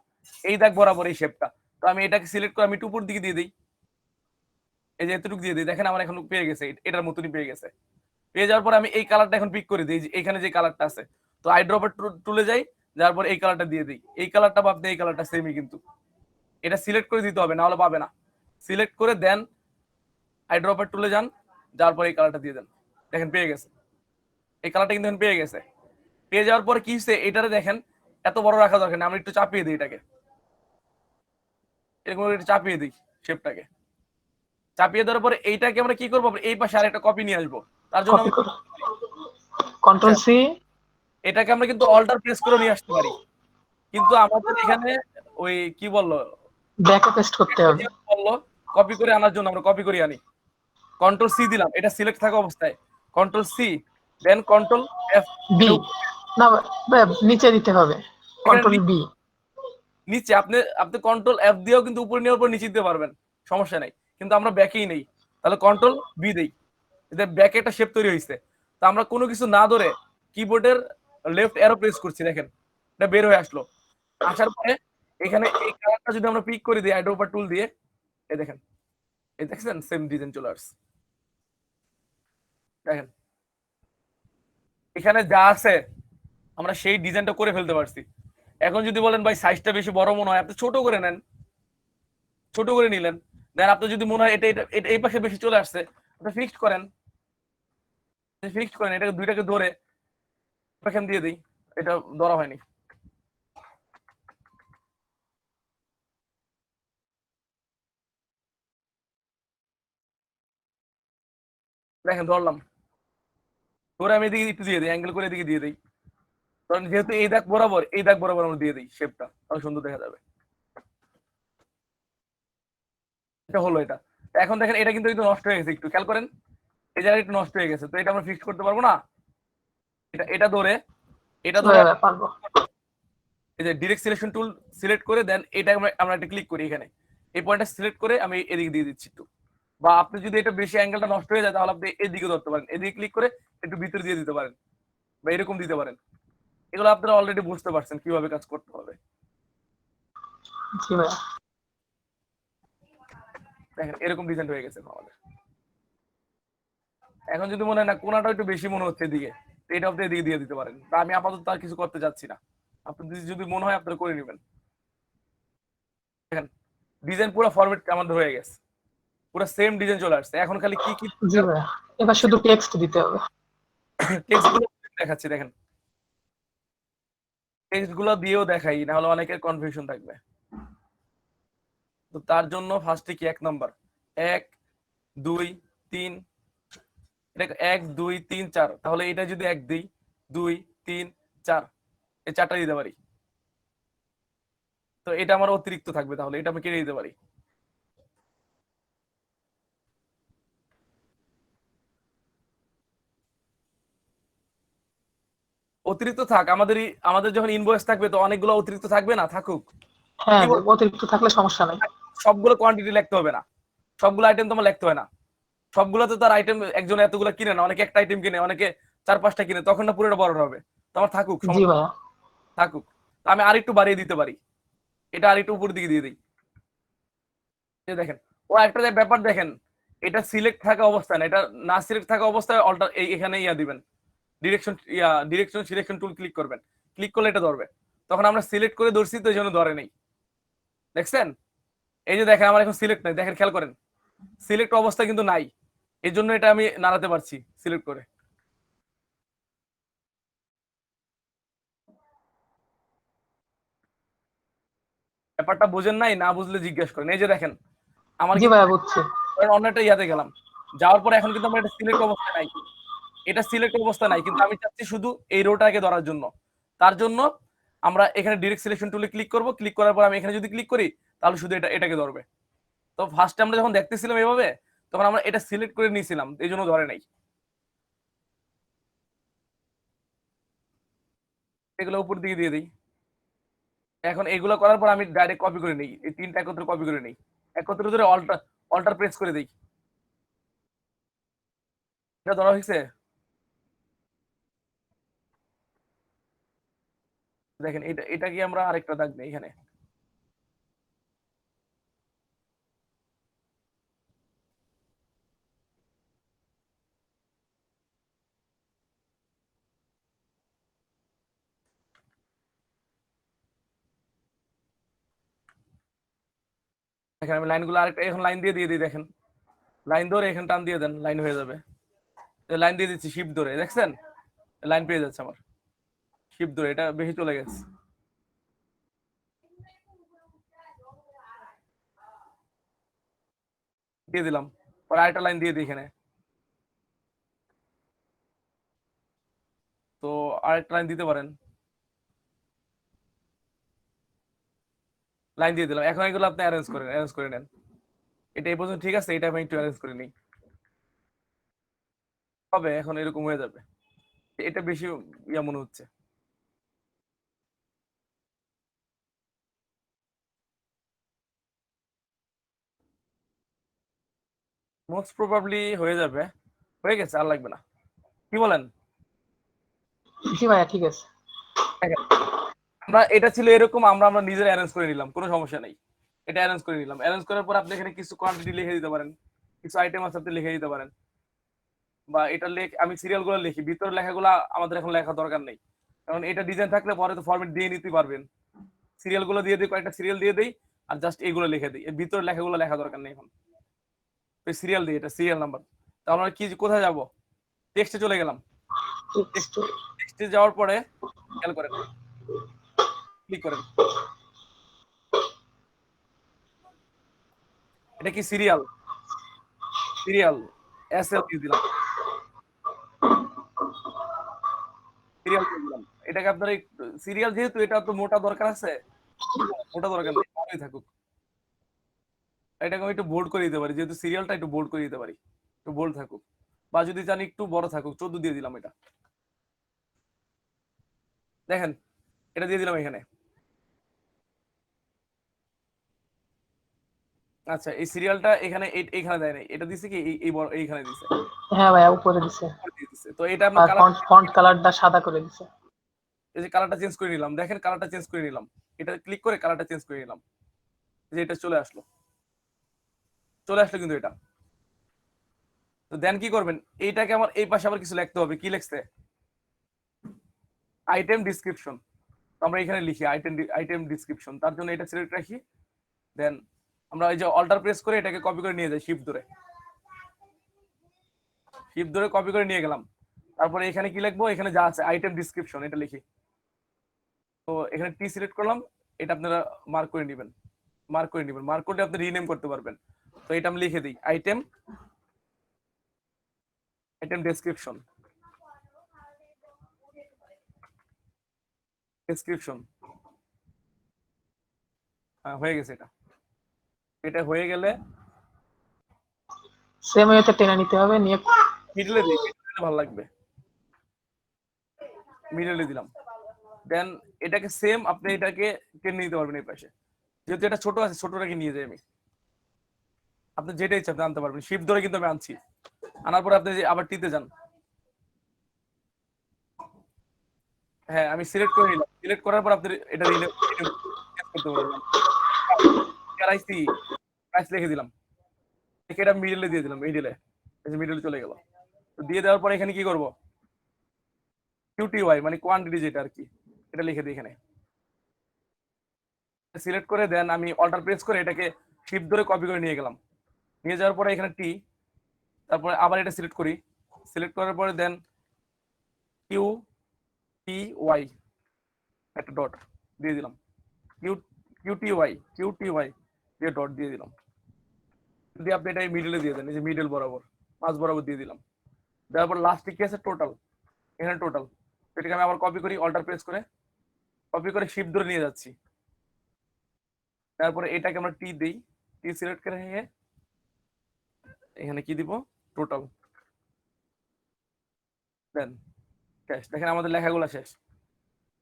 এই দাগ বরাবর এই শেপটা, তো আমি এটাকে সিলেক্ট করে আমি একটু উপর দিকে দিয়ে দিই, এই যে এতটুকু দিয়ে দিই, দেখেন আমার এখন পেয়ে গেছে, এটার মতনই পেয়ে গেছে। পেয়ে যাওয়ার পর আমি এই কালারটা এখন পিক করে দিই, যে এখানে যে কালারটা আছে, তো আই ড্রপার টুলে যাই, যার পর এই কালারটা দিয়ে দিই, এই কালারটা বা আপনি এই কালারটা সেমই, কিন্তু এটা সিলেক্ট করে দিতে হবে, না হলে পাবে না। সিলেক্ট করে দেন আই ড্রপার টুলে যান, যার পর এই কালারটা দিয়ে দেন, দেখেন পেয়ে গেছে, এই কালারটা কিন্তু এখন পেয়ে গেছে। পেয়ে যাওয়ার পরে কি হচ্ছে, এটারে দেখেন এত বড় রাখা দরকার নেই, আমরা একটু চাপিয়ে দিই এটাকে, এরকম একটু চাপিয়ে দিই শেপটাকে, চাপিয়ে দেওয়ার পরে এইটাকে আমরা কি করবো, এই পাশে আরেকটা কপি নিয়ে আসবো, তার জন্য কপি করো, কন্ট্রোল সি, এটাকে আমরা কিন্তু অল্টার প্রেস করে নিয়ে আসতে পারি, কিন্তু আমাদের এখানে ওই কি বললো, ব্যাকে পেস্ট করতে হবে। বললো কপি করে আনার জন্য আমরা কপি করে আনি, কন্ট্রোল সি দিলাম, এটা সিলেক্ট থাকা অবস্থায় কন্ট্রোল সি, দেন কন্ট্রোল এফ, বি না নিচে দিতে হবে, কন্ট্রোল বি। নিচে আপনি আপনি কন্ট্রোল এফ দিয়েও কিন্তু উপরে নেওয়ার পর নিচে দিতে পারবেন, সমস্যা নাই, কিন্তু আমরা ব্যাকেই নেই, তাহলে কন্ট্রোল বি দেই, এতে ব্যাকে একটা শেপ তৈরি হয়েছে। তো আমরা কোনো কিছু না ধরে কিবোর্ডের লেফট অ্যারো প্রেস করছি, দেখেন এটা বের হয়ে আসলো, আসার পরে এখানে এই কালারটা যদি আমরা পিক করে দিই আইড্রপার টুল দিয়ে, এই দেখেন, এই দেখছেন সেম ডিজাইন চলে আসছে, দেখেন এখানে যা আছে আমরা সেই ডিজাইনটা করে ফেলতে পারছি। এখন যদি বলেন ভাই সাইজটা বেশি বড় মনে হয়, আপনি ছোট করে নেন, ছোট করে নিলেন, দেন আপনি যদি মনে হয় এটা এটা এটা এই পাশে বেশি চলে আসছে, আপনি ফিক্সড করেন, ফিক্সড করেন, এটাকে দুইটাকে ধরে এখানে দিয়ে দিই, এটা ধরা হয়নি, দেখেন ধরলাম, ধরে আমি এদিকে একটু দিয়ে দিই, অ্যাঙ্গেল করে এদিকে দিয়ে দিই, কারণ যেহেতু এই দাগ বরাবর এই দাগ বরাবর আমরা দিয়ে দিই শেপটা, তাহলে সুন্দর দেখা যাবে। এটা হলো এটা। তো এখন দেখেন এটা কিন্তু একটু নষ্ট হয়ে গেছে, একটু খেয়াল করেন, এই জায়গাটা একটু নষ্ট হয়ে গেছে, তো এটা আমরা ফিক্স করতে পারবো না, এটা এটা ধরে এটা ধরে পারবো। এই যে ডিরেক্ট সিলেকশন টুল সিলেক্ট করে দেন, এটা আমরা একটা ক্লিক করি, এখানে এই পয়েন্টটা সিলেক্ট করে আমি এদিকে দিয়ে দিচ্ছি একটু, বা আপনি যদি এটা বেশি অ্যাঙ্গেলটা নষ্ট হয়ে যায় তাহলে আপনি এদিকে ধরতে পারেন, এদিকে ক্লিক করে একটু ভিতরে দিয়ে দিতে পারেন, বা এরকম দিতে পারেন। এগুলো আপনারা অলরেডি বুঝতে পারছেন কিভাবে কাজ করতে হবে। জি ভাইয়া। দেখেন এরকম ডিজাইন হয়ে গেছে আমাদের। এখন যদি মনে হয় না কোনাটা একটু বেশি মনে হচ্ছে এদিকে, তো এটা আপনি এদিকে দিয়ে দিতে পারেন, তা আমি আপাতত আর কিছু করতে যাচ্ছি না, আপনি যদি মনে হয় আপনারা করে নেবেন। দেখেন ডিজাইন পুরো ফরম্যাট আমাদের হয়ে গেছে, পুরো সেম ডিজাইন চলে আসছে। এখন খালি কি কি জি ভাইয়া, এবার শুধু টেক্সট দিতে হবে। টেক্সট গুলো দেখাচ্ছি, দেখেন টেক্সট গুলো দিয়েও দেখাই, না হলে অনেকের কনফিউশন থাকবে। তো তার জন্য ফার্স্টে কি 1 নাম্বার 1 2 3, এটা 1 2 3 4, তাহলে এটা যদি 1 দিই 2 3 4, এই 4টা দিতে পারি, তো এটা আমার অতিরিক্ত থাকবে, তাহলে এটা আমি কেটে দিতে পারি। অতিরিক্ত থাক, আমাদের যখন ইনভয়েস থাকবে তো অনেকগুলো অতিরিক্ত থাকবে না, থাকুক, হ্যাঁ কি বল, অতিরিক্ত থাকলে সমস্যা নাই। সবগুলো কোয়ান্টিটি লিখতে হবে না, সবগুলো আইটেম তোমার লিখতে হয় না, সবগুলোতে তার আইটেম একজন এতগুলো কিনে না, অনেকে একটা আইটেম কিনে, অনেকে 4-5টা কিনে, তখন না পুরোটা বড় হবে, তো আমার থাকুক জি সমস্যা। ভাইয়া। থাকুক। আমি আরেকটু বাড়িয়ে দিতে পারি, এটা আরেকটু উপর দিকে দিয়ে দিই। এই দেখেন, ও একটা যে ব্যাপার দেখেন, এটা সিলেক্ট থাকা অবস্থায় না, এটা না সিলেক্ট থাকা অবস্থায় অল্টার এখানে দিবেন, ডিরেকশন সিলেকশন টুল ক্লিক করবেন, ক্লিক করলে এটা ধরবে। তখন আমরা সিলেক্ট করে ধরছি তো এই জন্য ধরে নেই, দেখছেন? এই যে দেখেন আমার এখন সিলেক্ট নাই, দেখেন খেয়াল করেন, সিলেক্ট অবস্থা কিন্তু নাই, এই জন্য এটা আমি নাড়াতে পারছি সিলেক্ট করে। ব্যাপারটা বুঝেন নাই, না বুঝলে জিজ্ঞেস করেন। এই যে দেখেন আমার জি ভাইয়া বুঝছি। অন্য একটা গেলাম, যাওয়ার পরে এখন কিন্তু আমার এটা সিলেক্ট অবস্থা নাই, এটা সিলেক্ট অবস্থা নাই, কিন্তু আমি চাচ্ছি শুধু এই রোটাকে ধরার জন্য। তার জন্য আমরা এখানে ডিরেক্ট সিলেকশন টুলে ক্লিক করব, ক্লিক করার পর আমি এখানে যদি ক্লিক করি তাহলে শুধু এটাকে ধরবে। তো ফার্স্টে আমরা যখন দেখতেছিলাম এভাবে, তখন আমরা এটা সিলেক্ট করে নিয়েছিলাম, এই জন্য ধরে নাই। এগুলো উপর দিকে দিয়ে দিই। এখন এগুলো করার পর আমি ডাইরেক্ট কপি করে নিই, এই তিনটা একত্রে কপি করে নিই, একত্রে ধরে অল্টার অল্টার প্রেস করে দিই। এটা ধরা হয়েছে, দেখেন এটা কি আমরা আরেকটা দাগ নেই এখানে, দেখেন আমি লাইনগুলো আরেকটা এখন লাইন দিয়ে দিই, দেখেন লাইন ধরে এখানে টান দিয়ে দেন, লাইন হয়ে যাবে। লাইন দিয়ে দিচ্ছি শিফট ধরে, দেখছেন লাইন পেয়ে যাচ্ছে আমার, শিফট ধরে এটা বেশি চলে গেছে, দিয়ে দিলাম। পরে আরেকটা লাইন দিয়ে দিই এখানে, তো আরেকটা লাইন দিতে পারেন, লাইন দিয়ে দিলাম। এখন এগুলো আপনি অ্যারেঞ্জ করে নেন। এটা এই পর্যন্ত ঠিক আছে, এটা আমি একটু অ্যারেঞ্জ করে নিই, হবে এখন এরকম হয়ে যাবে। এটা বেশি মনে হচ্ছে, মোস্ট প্রবাবলি হয়ে যাবে, হয়ে গেছে, আর লাগবে না, কি বলেন? জি ভাইয়া ঠিক আছে। দেখেন, আমরা এটা ছিল এরকম, আমরা আমরা নিজের অ্যারেঞ্জ করে নিলাম, কোনো সমস্যা নেই। এটা অ্যারেঞ্জ করে নিলাম, অ্যারেঞ্জ করার পর আপনি এখানে কিছু কোয়ান্টিটি লিখে দিতে পারেন, কিছু আইটেম আছে আপনি লিখে দিতে পারেন, বা এটা আমি সিরিয়াল গুলো লিখি, ভিতরের লেখাগুলো আমাদের এখন লেখা দরকার নেই, কারণ এটা ডিজাইন থাকলে পরে তো ফরম্যাট দিয়ে নিতে পারবেন। সিরিয়াল গুলো দিয়ে দিই, কয়েকটা সিরিয়াল দিয়ে দিই, আর জাস্ট এগুলো লিখে দিই, এর ভিতরের লেখাগুলো লেখা দরকার নেই এখন। সিরিয়াল দিই, এটা সিরিয়াল নাম্বার। তো আমরা কি কোথায় যাব? টেক্সটে চলে গেলাম, টেক্সটে যাওয়ার পরে খেয়াল করেন, ক্লিক করেন, এটা কি সিরিয়াল, সিরিয়াল এসএল দিয়ে দিলাম, সিরিয়াল দিয়ে দিলাম। এটাকে আপনার সিরিয়াল, যেহেতু এটা তো মোটা দরকার আছে, মোটা দরকার নেই, ভালোই থাকুক। এটাকে আমি একটু বোল্ড করে দিতে পারি, যেহেতু সিরিয়ালটা একটু বোল্ড করে দিতে পারি, একটু বোল্ড থাকুক, বা যদি জানি একটু বড় থাকুক, 14 দিয়ে দিলাম এটা, দেখেন এটা দিয়ে দিলাম এখানে। আচ্ছা, এই সিরিয়ালটা এখানে এইখানে দেয় নাই, এটা দিছে কি এই বড় এইখানে দিছে, হ্যাঁ ভাইয়া উপরে দিছে। দিয়ে দিছে। তো এটা আমরা আর কালার, ফন্ট কালারটা সাদা করে দিছে। এই যে কালারটা চেঞ্জ করে নিলাম, দেখেন কালারটা চেঞ্জ করে নিলাম, এটা ক্লিক করে কালারটা চেঞ্জ করে নিলাম, যে এটা চলে আসলো, চলে আসলো কিন্তু এটা। তো দেন কি করবেন, এইটাকে আমার এই পাশে আবার কিছু লিখতে হবে, কি লিখছে? Item description. আমরা এখানে লিখি আইটেম ডিসক্রিপশন, তার জন্য এটা সিলেক্ট রাখি। দেন আমরা এই যে অল্টার প্রেস করে এটাকে কপি করে নিয়ে যাই, শিফট ধরে কপি করে নিয়ে গেলাম। তারপরে এখানে কি লিখবো, এখানে যা আছে আইটেম ডিসক্রিপশন এটা লিখি। তো এখানে টি সিলেক্ট করলাম, এটা আপনারা মার্ক করে নেবেন, মার্ক করলে আপনি রিনেম করতে পারবেন। তো এটা আমি লিখে দিই আইটেম ডেসক্রিপশন, হয়ে গেছে। এটা এটা হয়ে গেলে সেম ওয়েতে টেনে নিতে হবে, নিয়ে মিডলে দিই, ভালো লাগবে, মিডলে দিলাম। দেন এটাকে সেম আপনি এটাকে টেনে নিতে পারবেন এই পাশে, যেহেতু এটা ছোট আছে ছোটটাকে নিয়ে যাই আমি, আপনি যেটা ইচ্ছা আপনি আনতে পারবেন, শিফট ধরে কিন্তু আমি আনছি, আনার পরে আপনি যে আবার টিতে যান, হ্যাঁ আমি সিলেক্ট করে নিলাম, সিলেক্ট করার পর আপনি এটা রিনেম করতে পারবেন। আইসি প্রাইস লিখে দিলাম, লিখে এটা মিডলে দিয়ে দিলাম, মিডলে এই যে মিডলে চলে গেল। তো দিয়ে দেওয়ার পরে এখানে কি করব, কিউটিওয়াই মানে কোয়ান্টিটি যেটা আর কি, এটা লিখে দিই এখানে, সিলেক্ট করে দেন আমি অল্টার প্রেস করে এটাকে শিফট ধরে কপি করে নিয়ে গেলাম। নিয়ে যাওয়ার পরে এখানে টি, তারপরে আবার এটা সিলেক্ট করি, সিলেক্ট করার পরে দেন কিউ টি ওয়াই একটা ডট দিয়ে দিলাম, কিউ টি ওয়াই দিয়ে ডট দিয়ে দিলাম। যদি আপনি এটা মিডলে দিয়ে দেন, এই যে মিডল বরাবর মাঝ বরাবর দিয়ে দিলাম। দেওয়ার পর লাস্টে কি আছে টোটাল, এখানে টোটাল, এটাকে আমি আবার কপি করি অল্টার প্রেস করে, কপি করে শিফট ধরে নিয়ে যাচ্ছি। তারপরে এটাকে আমরা টি দেই, টি সিলেক্ট করে নিয়ে এখানে কি দিব টোটাল দেন শেষ। দেখেন আমাদের লেখাগুলো শেষ,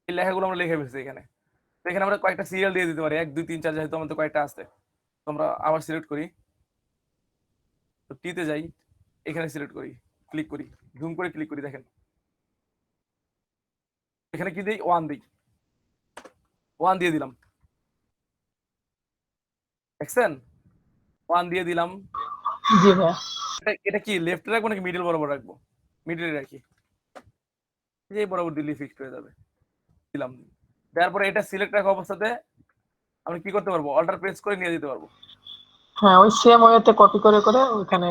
এই লেখাগুলো আমরা লিখে ফেলছি এখানে। তো এখানে আমরা কয়েকটা সিরিয়াল দিয়ে দিতে পারি, 1 2 3 4, যেহেতু আমাদের কয়েকটা আছে। তো আমরা আবার সিলেক্ট করি, তো টিতে যাই, এখানে সিলেক্ট করি, ক্লিক করি, জুম করে ক্লিক করি, দেখেন এখানে কি দিই 1 দিই, 1 দিয়ে দিলাম, দেখছেন 1 দিয়ে দিলাম। জি ভাইয়া। এটা কি লেফট রাখবো নাকি মিডল বরাবর রাখবো, মিডলে রাখি, যে বরাবর দিলে ফিক্সড হয়ে যাবে, দিলাম। তারপরে এটা সিলেক্ট রাখা অবস্থাতে আমি কি করতে পারবো, অল্টার প্রেস করে নিয়ে যেতে পারবো। হ্যাঁ ওই সেম ওয়েতে কপি করে করে ওখানে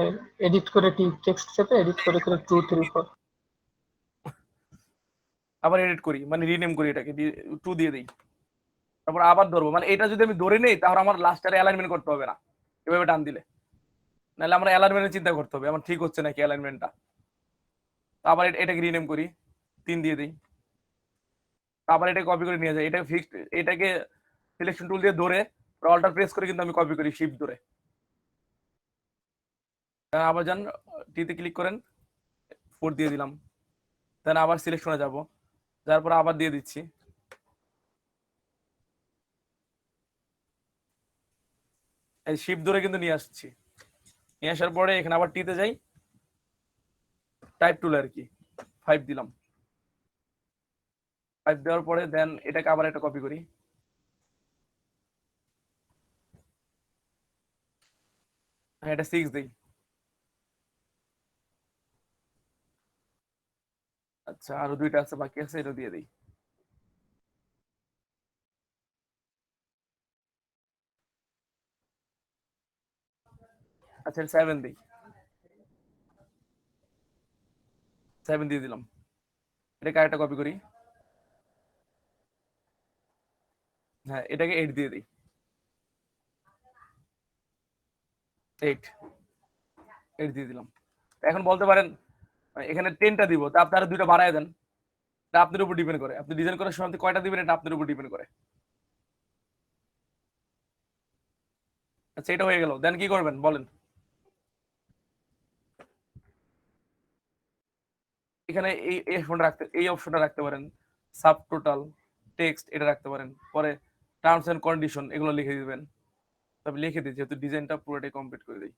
এডিট করে টেক্সট চেপে এডিট করে করে 2 3 4 আবার এডিট করি মানে রিনেম করি, এটাকে 2 দিয়ে দিই, তারপর আবার ধরবো। মানে এটা যদি আমি ধরে নেই তাহলে আমার লাস্টারে অ্যালাইনমেন্ট করতে হবে না, এভাবে টান দিলে, নাহলে আমার অ্যালাইনমেন্টের চিন্তা করতে হবে আমার ঠিক হচ্ছে নাকি অ্যালাইনমেন্টটা। আবার এটাকে রিনেম করি, 3 দিয়ে দিই, আবার এটা কপি করে নিয়ে যাই, এটা ফিক্সড, এটাকে সিলেকশন টুল দিয়ে ধরে অল্টার প্রেস করে কিন্তু আমি কপি করি শিফট ধরে। আবার যান টিতে ক্লিক করেন, 4 দিয়ে দিলাম, দেন আবার সিলেকশনে যাব, যার পর আবার দিয়ে দিচ্ছি, এই শিফট ধরে কিন্তু নিয়ে আসছি। নিয়ে আসার পরে এখানে আবার টিতে যাই, টাইপ টুল আর কি, 5 দিলাম, 5 দেওয়ার পরে দেন এটাকে আবার একটা কপি করি, এটা 6 দিই। আচ্ছা আরো 2টা আছে বাকি আছে, এটা দিয়ে দিই। আচ্ছা 7 দিই, 7 দিয়ে দিলাম, এটাকে আরেকটা কপি করি, হ্যাঁ এটাকে 8 দিয়ে দিই, 8 8 দিয়ে দিলাম। এখন বলতে পারেন এখানে 10টা দিব, তা আপনি আরো 2টা বাড়ায় দেন, এটা আপনার উপর ডিপেন্ড করে, আপনি ডিজাইন করার সময় আপনি কয়টা দিবেন এটা আপনার উপর ডিপেন্ড করে। আচ্ছা এটা হয়ে গেল, দেন কি করবেন বলেন। এখানে এই অপশনটা রাখতে পারেন, সাব টোটাল টেক্সট এটা রাখতে পারেন, পরে টার্মস এন্ড কন্ডিশন এগুলো লিখে দিবেন। তবে লিখে দিই যেহেতু ডিজাইনটা পুরোটাই কমপ্লিট করে দিই।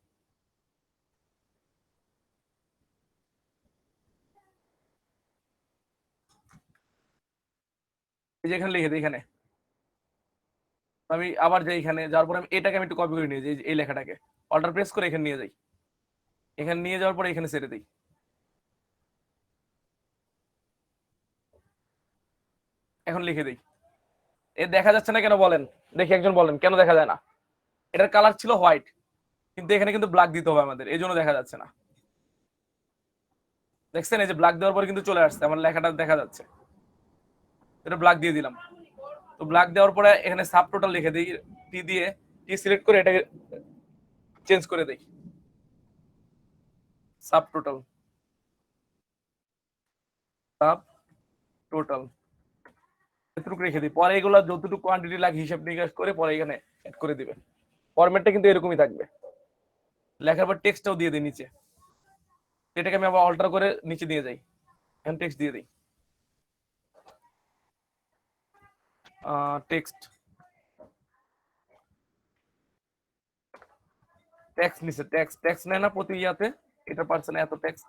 এই যে এখানে লিখে দিই, এখানে আমি আবার যাই, এখানে যাওয়ার পর আমি এটাকে আমি একটু কপি করে নিয়ে যাই, এই লেখাটাকে অল্টার প্রেস করে এখানে নিয়ে যাই, এখানে নিয়ে যাওয়ার পরে এখানে ছেড়ে দিই, এখন লিখে দিই। এ দেখা যাচ্ছে না কেন বলেন, দেখি একজন বলেন কেন দেখা যায় না। এটার কালার ছিল হোয়াইট, কিন্তু এখানে কিন্তু ব্ল্যাক দিতে হবে আমাদের, এই জন্য দেখা যাচ্ছে না। দেখছেন এই যে ব্ল্যাক দেওয়ার পরে কিন্তু চলে আসছে, আমার লেখাটা দেখা যাচ্ছে, এটা ব্ল্যাক দিয়ে দিলাম। তো ব্ল্যাক দেওয়ার পরে এখানে সাব টোটাল লিখে দিই, টি দিয়ে টি সিলেক্ট করে এটাকে চেঞ্জ করে দেই, সাব টোটাল, সাব টোটাল এতটুকু রেখে দিই। পরে এগুলো যতটুকু কোয়ান্টিটি লাগে হিসাব নিকাশ করে পরে এখানে অ্যাড করে দিবেন। ফরম্যাটটা কিন্তু এরকমই থাকবে, লেখার পর টেক্সটটাও দিয়ে দিই নিচে, এটাকে আমি আবার অল্টার করে নিচে দিয়ে যাই, এখন টেক্সট দিয়ে দিই, টেক্সট ট্যাক্স নিচে, ট্যাক্স নেয় না প্রতি ইয়াতে, এটা পার্সেন্ট এত ট্যাক্স,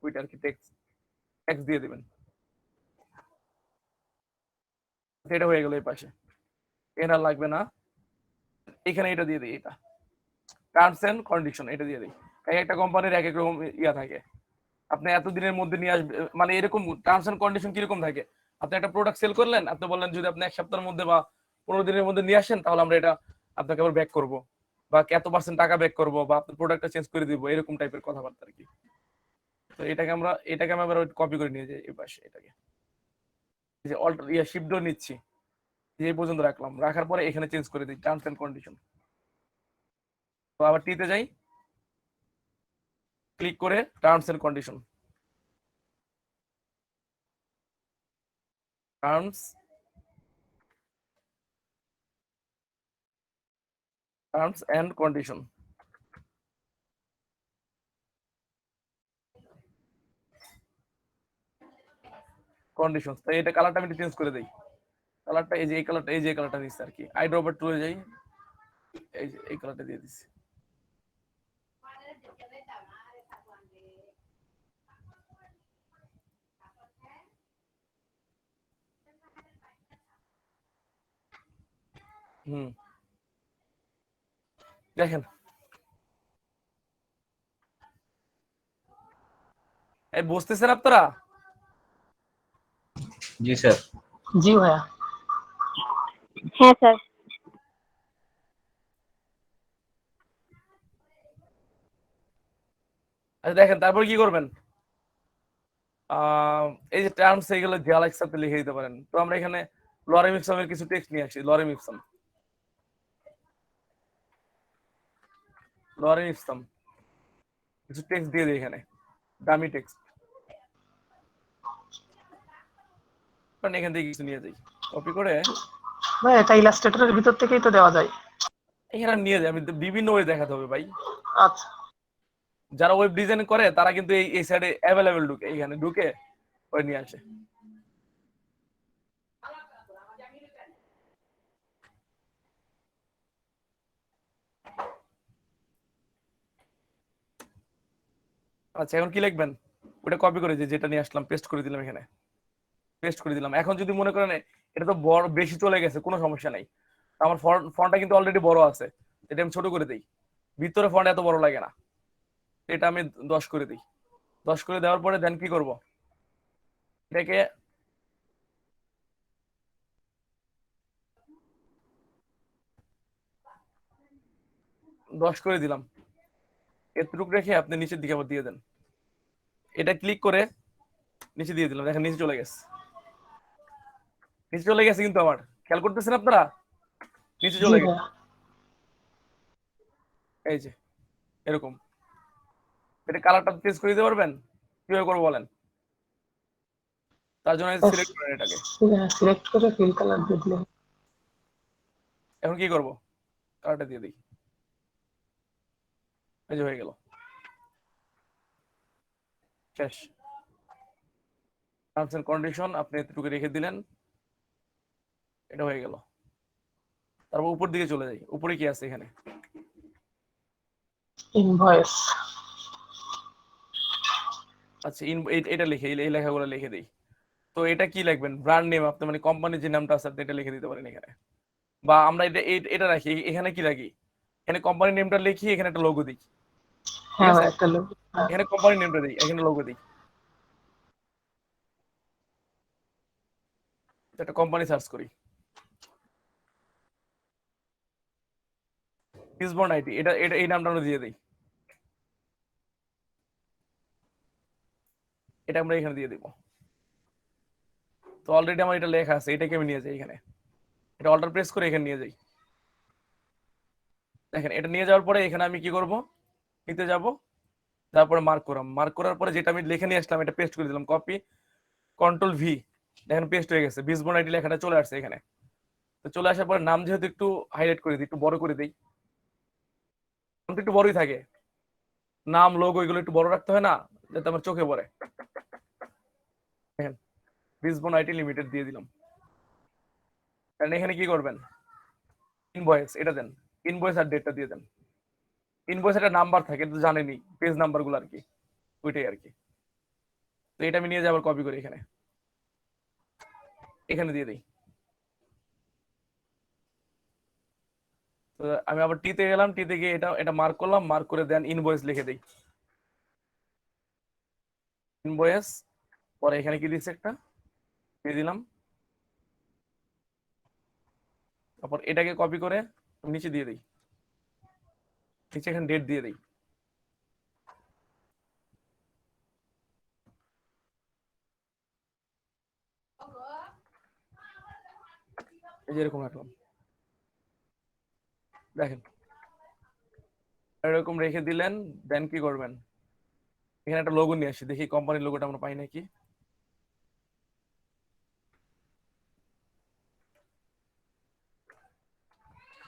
ওইটা আর কি ট্যাক্স দিয়ে দিবেন। এটা হয়ে গেল এই পাশে, এটা লাগবে না, এখানে এটা দিয়ে দিই, এটা টার্মস এন্ড কন্ডিশন এটা দিয়ে দিই। এক একটা কোম্পানির এক এক রকম ইয়া থাকে, আপনি এতদিনের মধ্যে নিয়ে আসবে, মানে এরকম টার্মস এন্ড কন্ডিশন কিরকম থাকে, আপনি একটা প্রোডাক্ট সেল করলেন, আপনি বললেন যদি আপনি 1 সপ্তাহের মধ্যে বা 15 দিনের মধ্যে নিয়ে আসেন তাহলে আমরা এটা আপনাকে আবার ব্যাক করবো, বা এত পার্সেন্ট টাকা ব্যাক করবো, বা আপনার প্রোডাক্টটা চেঞ্জ করে দিব, এরকম টাইপের কথাবার্তা আর কি। তো এটাকে আমি আবার কপি করে নিয়ে যাই এই পাশে, এটাকে এই যে অল্টার শিফট নিচ্ছি, এই পর্যন্ত রাখলাম, রাখার পরে এখানে চেঞ্জ করে দিই টার্মস এন্ড কন্ডিশন। তো আবার টিতে যাই, ক্লিক করে terms and condition, terms and condition, condition. তো এটা কালারটা আমি চেঞ্জ করে দেই, কালারটা এই যে এই কালারটা, এই যে কালারটা দিচ্ছি আর কি, আই ড্রপার টুলে যাই, এই যে এই কালারটা দিয়ে দিচ্ছি। দেখেন এই বুঝতেছেন আপনারা? জি স্যার। জি ভাইয়া। হ্যাঁ স্যার। আচ্ছা দেখেন তারপর কি করবেন, এই যে টার্মস এইগুলো গ্যালাক্স সাথে লিখে দিতে পারেন। তো আমরা এখানে লরেম ইপসমের কিছু টেক্সট নিয়ে আসি, লরেম ইপসম কিছু টেক্সট দিয়ে দিই এখানে, দামি টেক্সট, কারণ এখান থেকে কিছু নিয়ে যাই, কপি করে ভাই এটা ইলাস্ট্রেটরের ভিতর থেকেই তো দেওয়া যায়। এখানে নিয়ে যাই। আমি তো বিভিন্ন ওয়ে দেখাতে হবে ভাই, আচ্ছা যারা ওয়েব ডিজাইন করে তারা কিন্তু এই সাইডে অ্যাভেলেবেল ঢুকে, এখানে ঢুকে ওই নিয়ে আসে। আচ্ছা এখন কি লিখবেন, ওটা কপি করে যেটা নিয়ে আসলাম পেস্ট করে দিলাম, এখানে পেস্ট করে দিলাম। এখন যদি মনে করেন এটা তো বড় বেশি চলে গেছে, কোনো সমস্যা নাই, আমার ফন্টটা কিন্তু অলরেডি বড় আছে, এটা আমি ছোট করে দিই, ভিতরে ফন্ট এত বড় লাগে না, এটা আমি 10 করে দিই। 10 করে দেওয়ার পরে দেন কি করব, এটাকে দশ করে দিলাম, এতটুকু রেখে আপনি নিচের দিকে আবার দিয়ে দেন, এটা ক্লিক করে নিচে দিয়ে দিলাম, দেখেন নিচে চলে গেছে, নিচে চলে গেছে কিন্তু আমার, খেয়াল করতেছেন আপনারা, নিচে জি চলে গেছে, ভাইয়া। এই যে এরকম। এটা কালারটা চেঞ্জ করে দিতে পারবেন, কিভাবে করবো বলেন? তার জন্য সিলেক্ট করেন এটাকে, সিলেক্ট করে ফিল কালার দিয়ে দিলে। এখন কি করব, কালারটা দিয়ে দিই, এই যে হয়ে গেল, শেষ। টার্মস এন্ড কন্ডিশন আপনি এতটুকু রেখে দিলেন, এটা হয়ে গেল। তারপর উপর দিকে চলে যাই, উপরে কি আছে এখানে, ইনভয়েস। আচ্ছা এটা লিখে, এই লেখাগুলো লিখে দিই। তো এটা কি লিখবেন, ব্র্যান্ড নেম, আপনি মানে কোম্পানির যে নামটা আছে আপনি এটা লিখে দিতে পারেন এখানে, বা আমরা এটা রাখি, এখানে কি রাখি, এখানে কোম্পানির নেমটা লিখি, এখানে একটা লোগো দিই, ঠিক হ্যাঁ আছে, ভাই একটা লোক। এখানে কোম্পানির নেমটা দিই, এখানে লোগো দিই, একটা কোম্পানি সার্চ করি, ফিসবর্ন আইটি, এটা এটা এই নামটা আমরা দিয়ে দিই, এটা আমরা এখানে দিয়ে দিব। তো অলরেডি আমার এটা লেখা আছে, এটাকে আমি নিয়ে যাই এখানে, এটা অল্টার প্রেস করে এখানে নিয়ে যাই। দেখেন এটা নিয়ে যাওয়ার পরে এখানে আমি কি করব, নিতে যাব, তারপরে মার্ক করাম, মার্ক করার পরে যেটা আমি লিখে নিয়ে আসলাম এটা পেস্ট করে দিলাম, কপি কন্ট্রোল ভি, দেখেন পেস্ট হয়ে গেছে, ফিসবর্ন আইটি লেখাটা চলে আসছে এখানে। তো চলে আসার পরে নাম যেহেতু একটু হাইলাইট করে দিই, একটু বড় করে দিই, একটু বড়ই থাকে, নাম লোগো এগুলো একটু বড় রাখতে হয় না, যাতে আমার চোখে পড়ে। দেখেন ফিসবর্ন আইটি লিমিটেড দিয়ে দিলাম। কারণ এখানে কি করবেন, ইনভয়েস এটা দেন, ইনভয়েস আর ডেটটা দিয়ে দেন। ইনভয়েস একটা নাম্বার থাকে, তো জানেনই পেজ নাম্বার গুলো আর কি, ওইটাই আর কি। তো এটা আমি নিয়ে যাবার কপি করি, এখানে এখানে দিয়ে দিই, তো আমি আবার টি তে গেলাম, টি তে গিয়ে এটা এটা মার্ক করলাম, মার্ক করে দেন ইনভয়েস লিখে দেই, ইনভয়েস। পরে এখানে কি দিচ্ছে একটা দিয়ে দিলাম, তারপর এটাকে কপি করে নিচে দিয়ে দিই, নিচে এখানে ডেট দিয়ে দিই। এই যে এরকম রাখলাম, দেখেন এরকম রেখে দিলেন। দেন কি করবেন, এখানে একটা লোগো নিয়ে আসি, দেখি কোম্পানির লোগোটা আমরা পাই নাকি।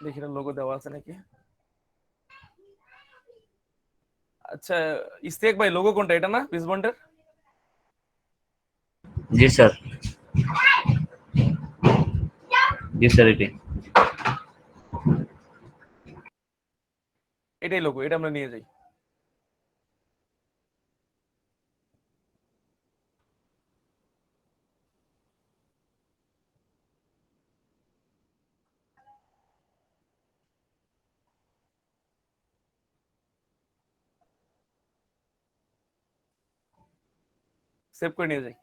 দেখি না লোগো দেওয়া আছে নাকি। আচ্ছা ইস্তেক ভাই, লোগো কোনটা, এটা না বিসবন্ডের? জি স্যার, জি স্যার এটি। এটাই লোগো, এটা আমরা নিয়ে যাই। সেভ করে নিয়ে যাই,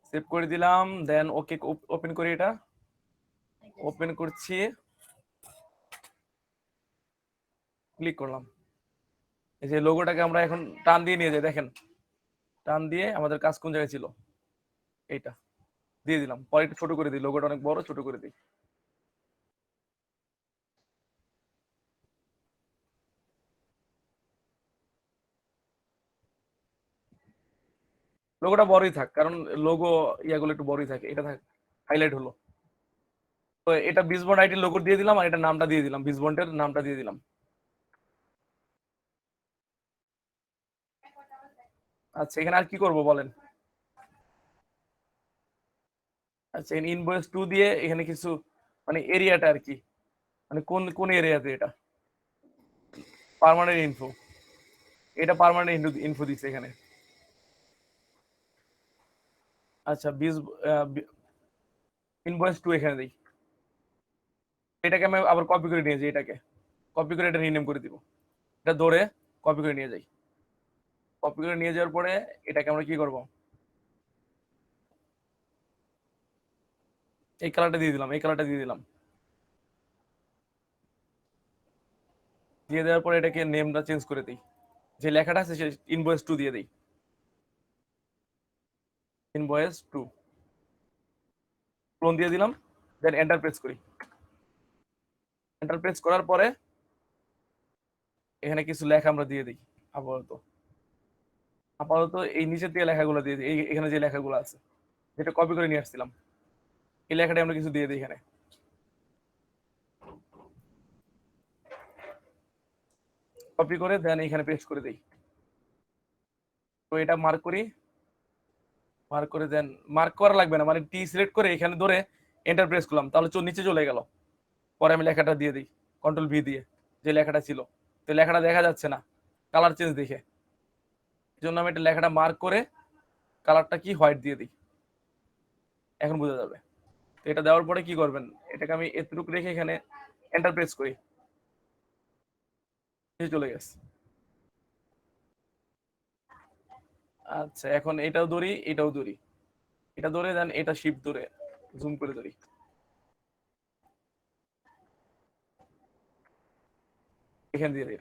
সেভ করে দিলাম। দেন ওকে ওপেন করি, এটা ওপেন করছি, ক্লিক করলাম। এই যে লোগোটাকে আমরা এখন টান দিয়ে নিয়ে যাই, দেখেন টান দিয়ে আমাদের কাজ কোন জায়গায় ছিল এইটা দিয়ে দিলাম। পরে একটু ছোট করে দিই, লোগোটা অনেক বড়, ছোট করে দিই। লোগোটা বড়ই থাক, কারণ লোগো ইয়াগুলো একটু বড়ই থাকে, এটা থাক হাইলাইট হলো। তো এটা বিসবন্ড আইটি লোগো দিয়ে দিলাম, আর এটা নামটা দিয়ে দিলাম, বিসবন্ডের নামটা দিয়ে দিলাম। আচ্ছা এখানে আর কি করব বলেন। আচ্ছা ইনভয়েস 2 দিয়ে এখানে কিছু মানে এরিয়াটা আর কি, মানে কোন কোন এরিয়াতে, এটা পার্মানেন্ট ইনফো, এটা পার্মানেন্ট ইনফো দিচ্ছে এখানে। আচ্ছা ইনভয়েস 2 এখানে দিই, এটাকে আমি আবার কপি করে নিয়ে যাই, এটাকে কপি করে এটা রিনেম করে দিব। এটা ধরে কপি করে নিয়ে যাই, কপি করে নিয়ে যাওয়ার পরে এটাকে আমরা কি করব, এই কালারটা দিয়ে দিলাম, এই কালারটা দিয়ে দিলাম। দিয়ে দেওয়ার পরে এটাকে নেমটা চেঞ্জ করে দিই, যে লেখাটা আছে সে ইনভয়েস 2 দিয়ে দিই, ইনভয়েস 2 ক্লোন দিয়ে দিলাম। দেন এন্টার প্রেস করি, এন্টার প্রেস করার পরে এখানে কিছু লেখা আমরা দিয়ে দিই। আপাতত আপাতত এই নিচের দিকে লেখাগুলো দিয়ে দিই, এখানে যে লেখাগুলো আছে যেটা কপি করে নিয়ে আসছিলাম, এই লেখাটা আমরা কিছু দিয়ে দিই এখানে। কপি করে দেন এখানে পেস্ট করে দিই। তো এটা মার্ক করি, মার্ক করে দেন, মার্ক করা লাগবে না, মানে টি সিলেক্ট করে এখানে ধরে এন্টার প্রেস করলাম, তাহলে নিচে চলে গেল। পরে আমি লেখাটা দিয়ে দিই কন্ট্রোল ভি দিয়ে, যে লেখাটা ছিল, তো লেখাটা দেখা যাচ্ছে না কালার চেঞ্জ দেখে, এই জন্য আমি এটা লেখাটা মার্ক করে কালারটা কি হোয়াইট দিয়ে দিই, এখন বোঝা যাবে। তো এটা দেওয়ার পরে কি করবেন, এটাকে আমি এতটুকু রেখে এখানে এন্টার প্রেস করি, চলে গেছে। আচ্ছা এখন এটাও ধরি, এটাও ধরি, এটা ধরে দেন এটা শিফট ধরে জুম করে ধরি, এখান দিয়ে দিই।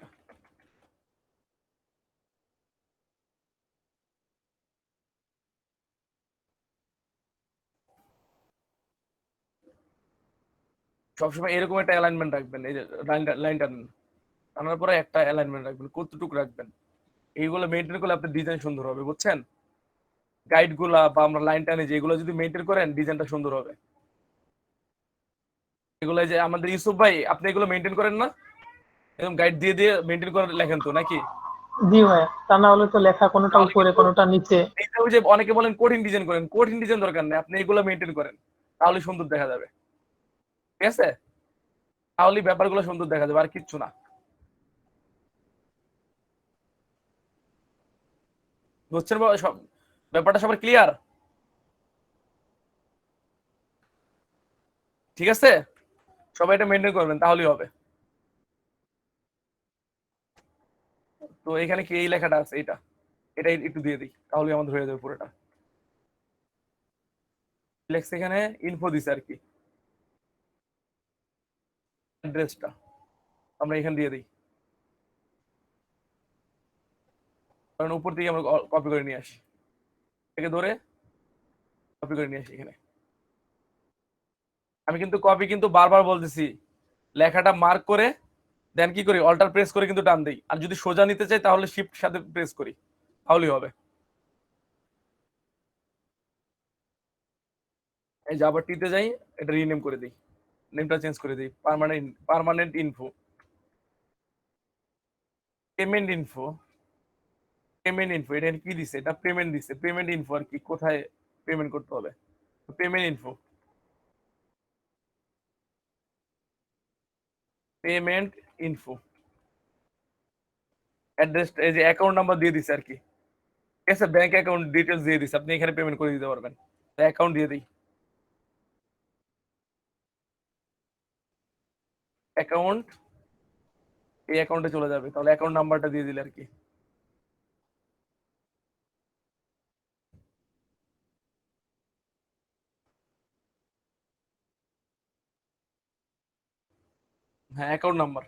সবসময় এরকম একটা অ্যালাইনমেন্ট রাখবেন, এই যে লাইনটা টানার পরে একটা অ্যালাইনমেন্ট রাখবেন, কতটুকু রাখবেন, এইগুলো মেনটেন করলে আপনার ডিজাইন সুন্দর হবে, বুঝছেন? গাইড গুলা বা আমরা লাইন টানে যেগুলো যদি মেনটেন করেন ডিজাইনটা সুন্দর হবে। এগুলো যে আমাদের ইউসুফ ভাই, আপনি এগুলো মেনটেন করেন না? এরকম গাইড দিয়ে দিয়ে মেনটেন করে লেখেন তো নাকি? জি ভাইয়া, তা না হলে তো লেখা কোনোটা তাহলে উপরে কিন্তু কোনোটা নিচে। এইটা ওই যে অনেকে বলেন কঠিন ডিজাইন করেন, কঠিন ডিজাইন দরকার নেই, আপনি এগুলো মেনটেন করেন, তাহলে সুন্দর দেখা যাবে। ঠিক আছে, তাহলে ব্যাপারগুলো সুন্দর দেখা যাবে, আর কিচ্ছু না। বুঝছেন সব ব্যাপারটা সবার ক্লিয়ার? ঠিক আছে, সবাই এটা মেনটেন করবেন, তাহলেই হবে। তো এখানে কি এই লেখাটা আছে, এটা এটা একটু দিয়ে দিই, তাহলে আমাদের হয়ে যাবে পুরোটা। লেখছে এখানে ইনফো দিছে আর কি, অ্যাড্রেসটা আমরা এখানে দিয়ে দিই, কারণ উপর থেকে আমরা কপি করে নিয়ে আসি, থেকে ধরে কপি করে নিয়ে আসি এখানে। আমি কিন্তু কপি কিন্তু বারবার বলতেছি, লেখাটা মার্ক করে দেন কি করি, অল্টার প্রেস করে কিন্তু টান দেই, আর যদি সোজা নিতে চাই তাহলে শিফট সাথে প্রেস করি, তাহলেই হবে। এই যে আবার টিতে যাই, এটা রিনেম করে দিই, নেমটা চেঞ্জ করে দিই, permanent info, payment info, payment info. এটা কি দিছে, এটা পেমেন্ট দিছে, পেমেন্ট ইনফো আর কি, কোথায় পেমেন্ট করতে হবে, payment info, payment info. Address, এই যে অ্যাকাউন্ট নাম্বার দিয়ে দিছে আর কি, ঠিক আছে, ব্যাংক অ্যাকাউন্ট ডিটেলস দিয়ে দিছে, আপনি এখানে পেমেন্ট করে দিতে পারবেন। অ্যাকাউন্ট দিয়ে দিই, অ্যাকাউন্ট, এই অ্যাকাউন্টে চলে যাবে, তাহলে অ্যাকাউন্ট নাম্বারটা দিয়ে দিলে আর কি। হ্যাঁ, অ্যাকাউন্ট নাম্বার,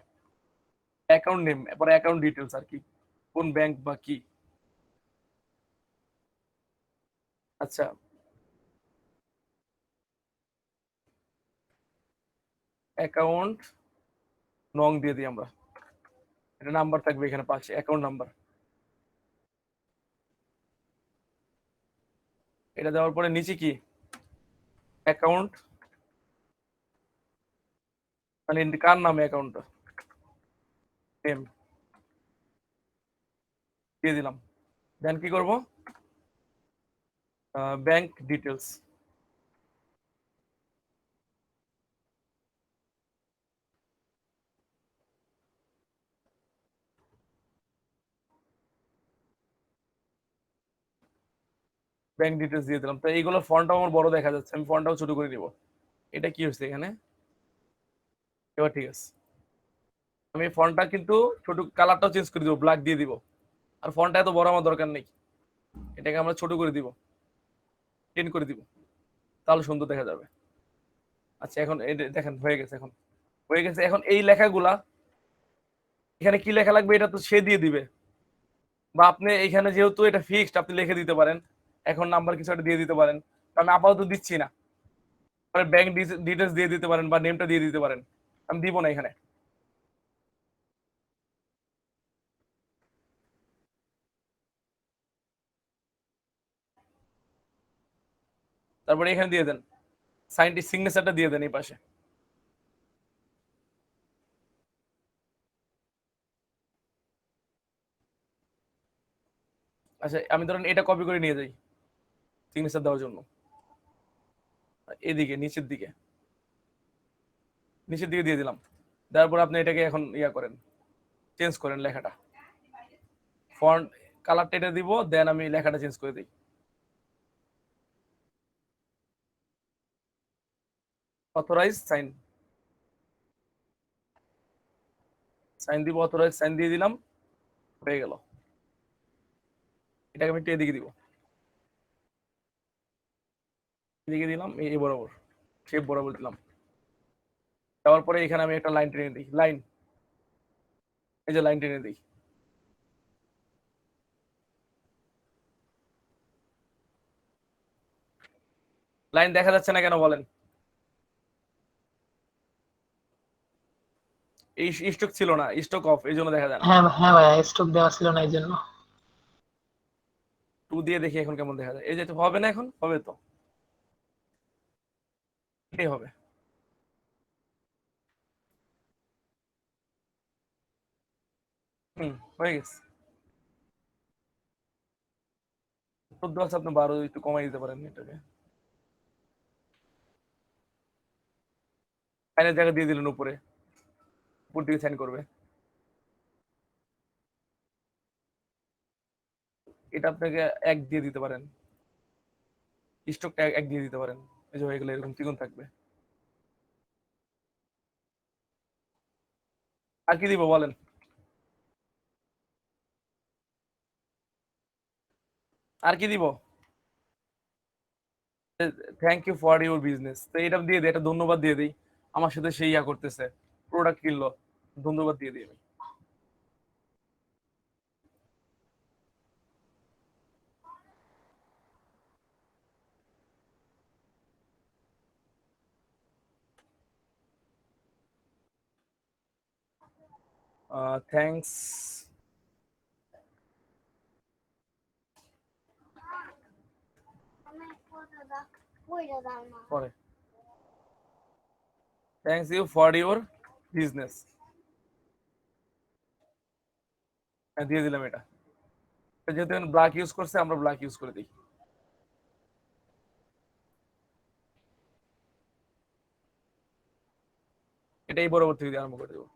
অ্যাকাউন্ট নেম, এরপর অ্যাকাউন্ট ডিটেলস আর কি, কোন ব্যাংক বা কি। আচ্ছা, অ্যাকাউন্ট নং দিয়ে দিই আমরা, এটা নাম্বার থাকবে এখানে পাশে, অ্যাকাউন্ট নাম্বার। এটা দেওয়ার পরে নিচে কি, অ্যাকাউন্ট, মানে কার নামে অ্যাকাউন্টটা, নেম দিয়ে দিলাম। দেন কি করব, ব্যাংক ডিটেলস, ব্যাংক ডিটেলস দিয়ে দিলাম। তো এইগুলো ফন্টটাও আমার বড় দেখা যাচ্ছে, আমি ফন্টটাও ছোট করে নিব। এটা কি হচ্ছে এখানে, এবার ঠিক আছে, আমি ফন্টটা কিন্তু ছোট, কালারটাও চেঞ্জ করে দিব, ব্ল্যাক দিয়ে দিব। আর ফন্টটা এত বড় আমার দরকার নেই, এটাকে আমরা ছোট করে দিব, 10 করে দিব, তাহলে সুন্দর দেখা যাবে। আচ্ছা, এখন এই দেখেন হয়ে গেছে, এখন হয়ে গেছে। এখন এই লেখাগুলা এখানে কি লেখা লাগবে, এটা তো সে দিয়ে দিবে, বা আপনি এখানে যেহেতু এটা ফিক্সড, আপনি লিখে দিতে পারেন, এখন নাম্বার কিছু একটা দিয়ে দিতে পারেন। তো আমি আপাতত দিচ্ছি না, ব্যাংক ডিটেলস দিয়ে দিতে পারেন বা নেমটা দিয়ে দিতে পারেন, আমি দিব না এখানে। তারপরে এখানে দিয়ে দেন সাইন্টিস্ট সিগনেচারটা দিয়ে দেন এই পাশে। আচ্ছা, আমি ধরেন এটা কপি করে নিয়ে যাই সিগনেচার দেওয়ার জন্য, এদিকে নিচের দিকে, নিচের দিকে দিয়ে দিলাম। তারপর আপনি এটাকে এখন ইয়া করেন, চেঞ্জ করেন লেখাটা, ফন্ট কালারটা এটা দিব, দেন আমি লেখাটা চেঞ্জ করে দিই। অথরাইজ সাইন, সাইন দিব, অথরাইজ সাইন দিয়ে দিলাম, হয়ে গেল। এটাকে আমি একটু এদিকে দিব, এদিকে দিলাম, এই বরাবর, শেপ বরাবর দিলাম। দেওয়ার পরে এখানে আমি একটা লাইন টেনে দিই, লাইন, এই যে লাইন টেনে দিই। লাইন দেখা যাচ্ছে না কেন বলেন, এই স্টক ছিল না, স্টক অফ, এই জন্য দেখা যায় না। হ্যাঁ হ্যাঁ ভাইয়া, স্টক দেওয়া ছিল না এই জন্য। 2 দিয়ে দেখি এখন কেমন দেখা যায়, এই যে তো হবে না, এখন হবে তো, এটাই হবে। হুম, হয়ে গেছে। 14 আছে, আপনি 12 একটু কমাই দিতে পারেন এটাকে, সাইনের জায়গা দিয়ে দিলেন উপরে, উপর দিকে সাইন করবে। এটা আপনাকে 1 দিয়ে দিতে পারেন, স্টকটা 1 দিয়ে দিতে পারেন, এই যে হয়ে গেলে এরকম চিকন থাকবে। আর কি দিব বলেন? আর কি দিব? Thank you for your business, তো এটা দিয়ে দিই, এটা ধন্যবাদ দিয়ে দিই। আমার সাথে সেই ইয়া করতেছে, প্রোডাক্ট কিনলো, ধন্যবাদ দিয়ে দিই আমি। থ্যাংকস পরে, thanks you for your business, দিয়ে দিলাম এটা। যেহেতু ব্ল্যাক ইউজ করছে, আমরা ব্ল্যাক ইউজ করে দিই। এটাই পরবর্তী দিয়ে আরম্ভ করে দেবো।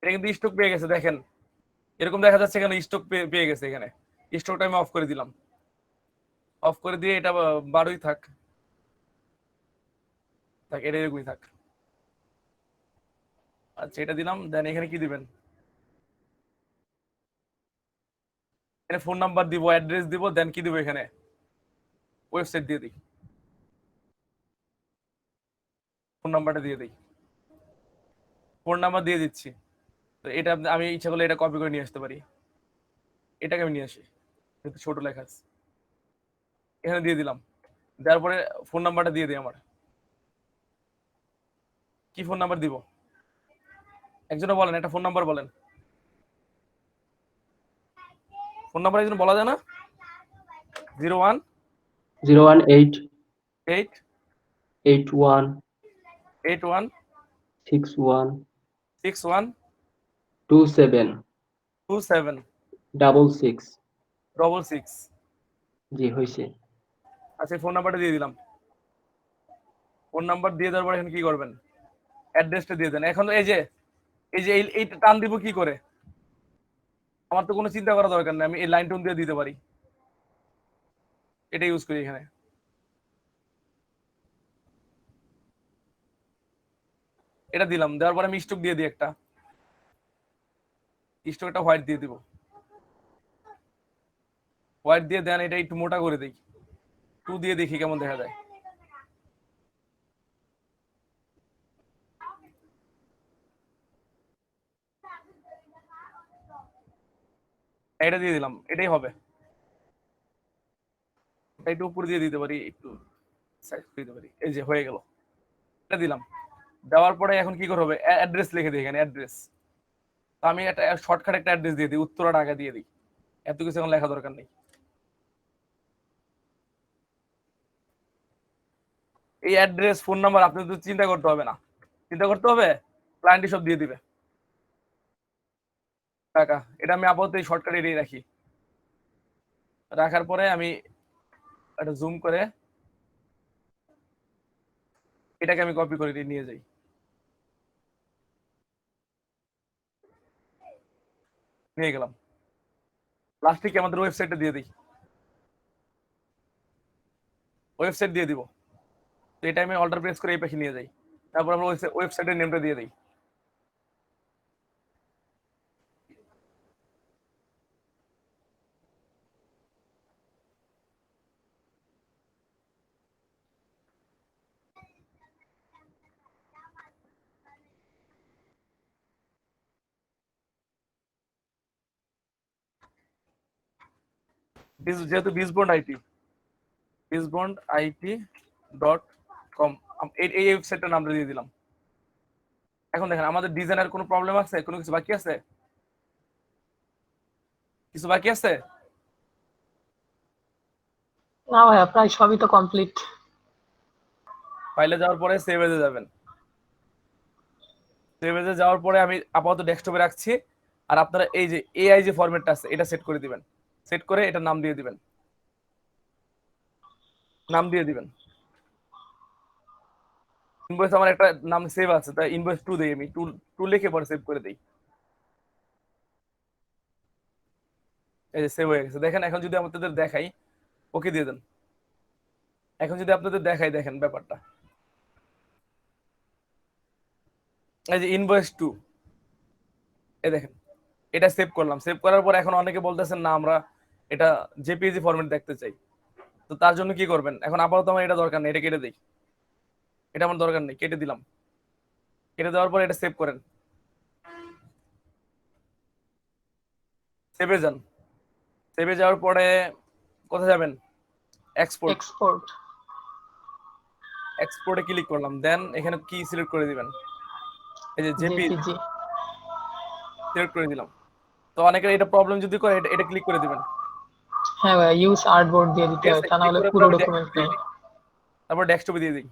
এটা কিন্তু স্টক পেয়ে গেছে, দেখেন এরকম দেখা যাচ্ছে এখানে স্টক পেয়ে গেছে। এখানে স্টকটা আমি অফ করে দিলাম, অফ করে দিয়ে এটা 12ই থাক, এটা এরকমই থাক। আচ্ছা, এটা দিলাম। দেন এখানে কি দিবেন? এখানে ফোন নাম্বার দিব, অ্যাড্রেস দিব, দেন কি দিব? এখানে ওয়েবসাইট দিয়ে দিই, ফোন নাম্বারটা দিয়ে দিই, ফোন নাম্বার দিয়ে দিচ্ছি। তো এটা আমি ইচ্ছা করলে এটা কপি করে নিয়ে আসতে পারি, এটাকে আমি নিয়ে আসি, যেহেতু ছোট লেখা আছে। এখানে দিয়ে দিলাম, দেওয়ার পরে ফোন নাম্বারটা দিয়ে দিই আমার। কি ফোন নাম্বার দিব? একজনে বলেন, একটা ফোন নাম্বার বলেন। ফোন নাম্বার একজন বলা যায় না? 01 018 8 81 81 61 61 27 27 66 66। জি হয়েছে। আচ্ছা, ফোন নাম্বারটা দিয়ে দিলাম। ফোন নাম্বার দিয়ে দেওয়ার পর এখানে কি করবেন? অ্যাড্রেসটা দিয়ে দেন। এখন এই টান দিব কি করে? আমার তো কোনো চিন্তা করা দরকার নেই, আমি এই লাইন টোন দিয়ে দিতে পারি, এটা ইউজ করি এখানে। এটা দিলাম, দেওয়ার পরে আমি স্টক দিয়ে দিই, একটা স্টকটা হোয়াইট দিয়ে দিব। হোয়াইট দিয়ে দেন, এটা একটু মোটা করে দিই, 2 দিয়ে দেখি কেমন দেখা যায়। এটা দিয়ে দিলাম, এটাই হবে। এটা একটু উপরে দিয়ে দিতে পারি, একটু সাইজ দিতে পারি, এই যে হয়ে গেল। এটা দিলাম, দেওয়ার পরে এখন কি করে হবে? অ্যাড্রেস লিখে দিই এখানে, অ্যাড্রেস। তো আমি একটা শর্টকাট একটা অ্যাড্রেস দিয়ে দিই, উত্তরা ঢাকা দিয়ে দিই, এত কিছু এখন লেখা দরকার নেই। এই অ্যাড্রেস, ফোন নাম্বার আপনি তো চিন্তা করতে হবে না, চিন্তা করতে হবে, ক্লায়েন্টই সব দিয়ে দিবে টাকা। এটা আমি আপাতত এই শর্টকাট এটাই রাখি। রাখার পরে আমি একটা জুম করে এটাকে আমি কপি করে নিয়ে যাই, নিয়ে গেলাম। লাস্টে কি আমাদের ওয়েবসাইটটা দিয়ে দিই, ওয়েবসাইট দিয়ে দিব। তো এটা আমি অল্টার প্রেস করে এই পাশে নিয়ে যাই, তারপর আমরা ওয়েবসাইটের নেমটা দিয়ে দিই। যেহেতু bizbond it.com, এই ওয়েবসাইটটার নামটা দিয়ে দিলাম। এখন দেখেন আমাদের ডিজাইনের কোনো প্রবলেম আছে? কোনো কিছু বাকি আছে? কিছু বাকি আছে? না ভাইয়া, প্রায় সবই তো কমপ্লিট। ফাইলে যাওয়ার পরে সেভ এজে যাবেন, সেভ এজে যাওয়ার পরে আমি আপাতত ডেস্কটপে রাখছি। আর আপনারা এই যে এআই যে ফরম্যাটটা আছে এটা সেট করে দিবেন, সেট করে এটা নাম দিয়ে দিবেন, নাম দিয়ে দিবেন। ইনভয়েস আমার একটা নাম সেভ আছে, তাই ইনভয়েস 2 দেই আমি, 2 লিখে পরে সেভ করে দেই। এই যে সেভ হয়ে গেছে, দেখেন। এখন যদি আপনাদের দেখাই, ওকে দিয়ে দেন। এখন যদি আপনাদের দেখাই, দেখেন ব্যাপারটা। এই যে ইনভয়েস 2 এই দেখেন এটা সেভ করলাম, সেভ করার পর এখন অনেকে বলতেছেন না আমরা এটা জেপিইজি ফরম্যাট দেখতে চাই। তো তার জন্য কি করবেন, এখন আপাতত আমার এটা দরকার নেই, এটা কেটে দেই, এটা আমার দরকার নেই, কেটে দিলাম। কেটে দেওয়ার পর এটা সেভ করেন, সেভে যান। সেভে যাওয়ার পরে কোথায় যাবেন, এক্সপোর্ট, এক্সপোর্ট। এক্সপোর্টে ক্লিক করলাম, দেন এখানে কি সিলেক্ট করে দিবেন, এই যে জেপি জেপিজি। সিলেক্ট করে দিলাম। তো অনেকের এটা প্রবলেম যদি করে এটা ক্লিক করে দিবেন, হ্যাঁ ভাই, ইউজ আর্টবোর্ড দিয়ে দিতে ঠিক হয়, আছে? তা না ক্লিক হলে করার পর পুরো আমি ডকুমেন্ট ডেস্কটপে দিয়ে নেই। দিই, তারপর ডেস্কটপে দিয়ে দিই।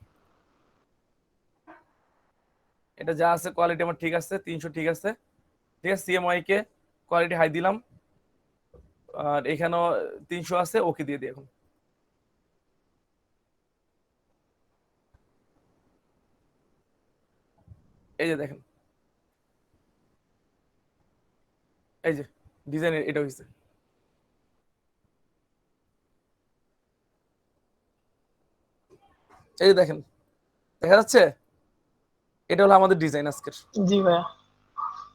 এটা যা আছে কোয়ালিটি আমার ঠিক আছে, 300 ঠিক আছে, ঠিক আছে। সিএমওয়াই কে কোয়ালিটি হাই দিলাম, আর এখানেও 300 আছে, ওকে দিয়ে দিই এখন। এই যে দেখেন, এই যে ডিজাইন এটা হয়েছে। এই যে দেখেন, দেখা যাচ্ছে, এটা হলো আমাদের ডিজাইন আজকের। জি ভাইয়া।